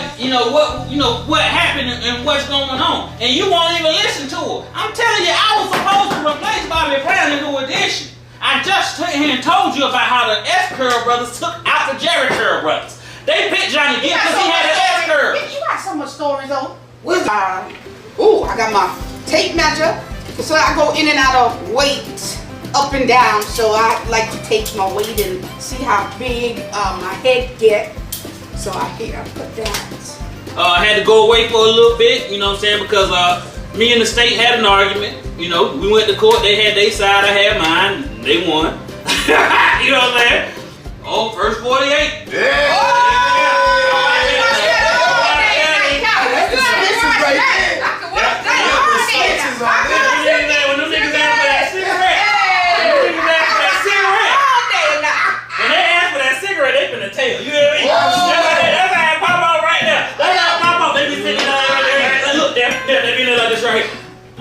happened and what's going on, and you won't even listen to it. I'm telling you, I was supposed to replace Bobby Brown in the audition. I just stood here and told you about how the S Curl brothers took out the Jerry Curl brothers. They picked Johnny Gibb because he had an S curl. You got so much stories though. Where's I got my tape measure, so I go in and out of weight, up and down. So I like to take my weight and see how big my head get. So I put that. I had to go away for a little bit, you know what I'm saying, because me and the state had an argument. You know, we went to court, they had their side, I had mine, they won. You know what I'm saying? Oh, first 48. Yeah.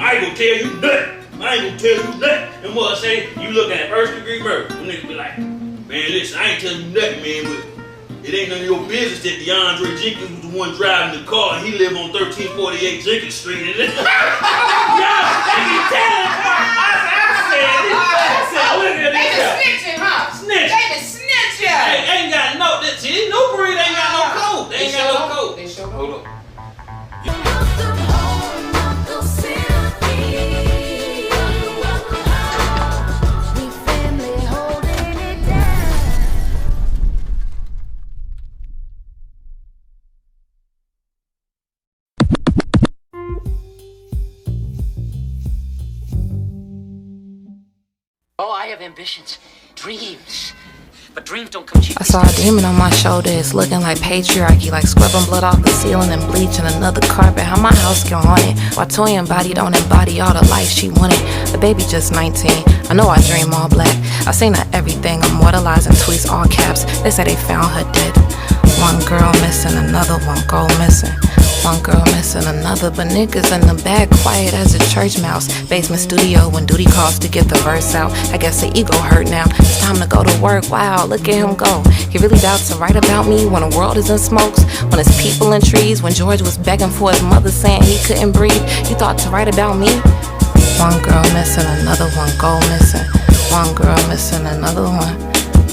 I ain't gonna tell you nothing. And what I say, you looking at first degree murder. Them niggas be like, man, listen, I ain't telling you nothing, man, but it ain't none of your business that DeAndre Jenkins was the one driving the car and he live on 1348 Jenkins Street. And yeah, they be telling They been snitching, huh? Snitch. They been snitching. Hey, ain't got no, see, no breed ain't got no code. They ain't got no code. They sure Hold up. Oh, I have ambitions, dreams. But dreams don't come cheap. I saw a demon on my shoulder. It's looking like patriarchy, like scrubbing blood off the ceiling and bleaching another carpet. How my house get haunted while Toya body don't embody all the life she wanted. The baby just 19. I know I dream all black. I seen her everything, immortalizing tweets all caps. They say they found her dead. One girl missing, another one go missing. One girl missing another, but niggas in the back quiet as a church mouse. Basement studio when duty calls to get the verse out. I guess the ego hurt now. It's time to go to work. Wow, look at him go. He really doubts to write about me when the world is in smokes. When it's people in trees. When George was begging for his mother saying he couldn't breathe. You thought to write about me? One girl missing, another one go missing. One girl missing, another one.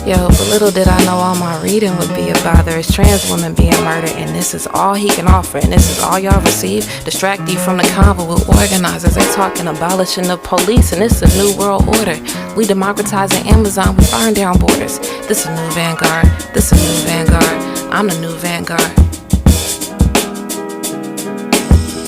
Yo, but little did I know all my reading would be a bother. It's trans women being murdered, and this is all he can offer, and this is all y'all receive. Distract you from the convo with organizers. They talking abolishing the police, and it's a new world order. We democratizing Amazon, we burn down borders. This a new vanguard, this a new vanguard. I'm the new vanguard.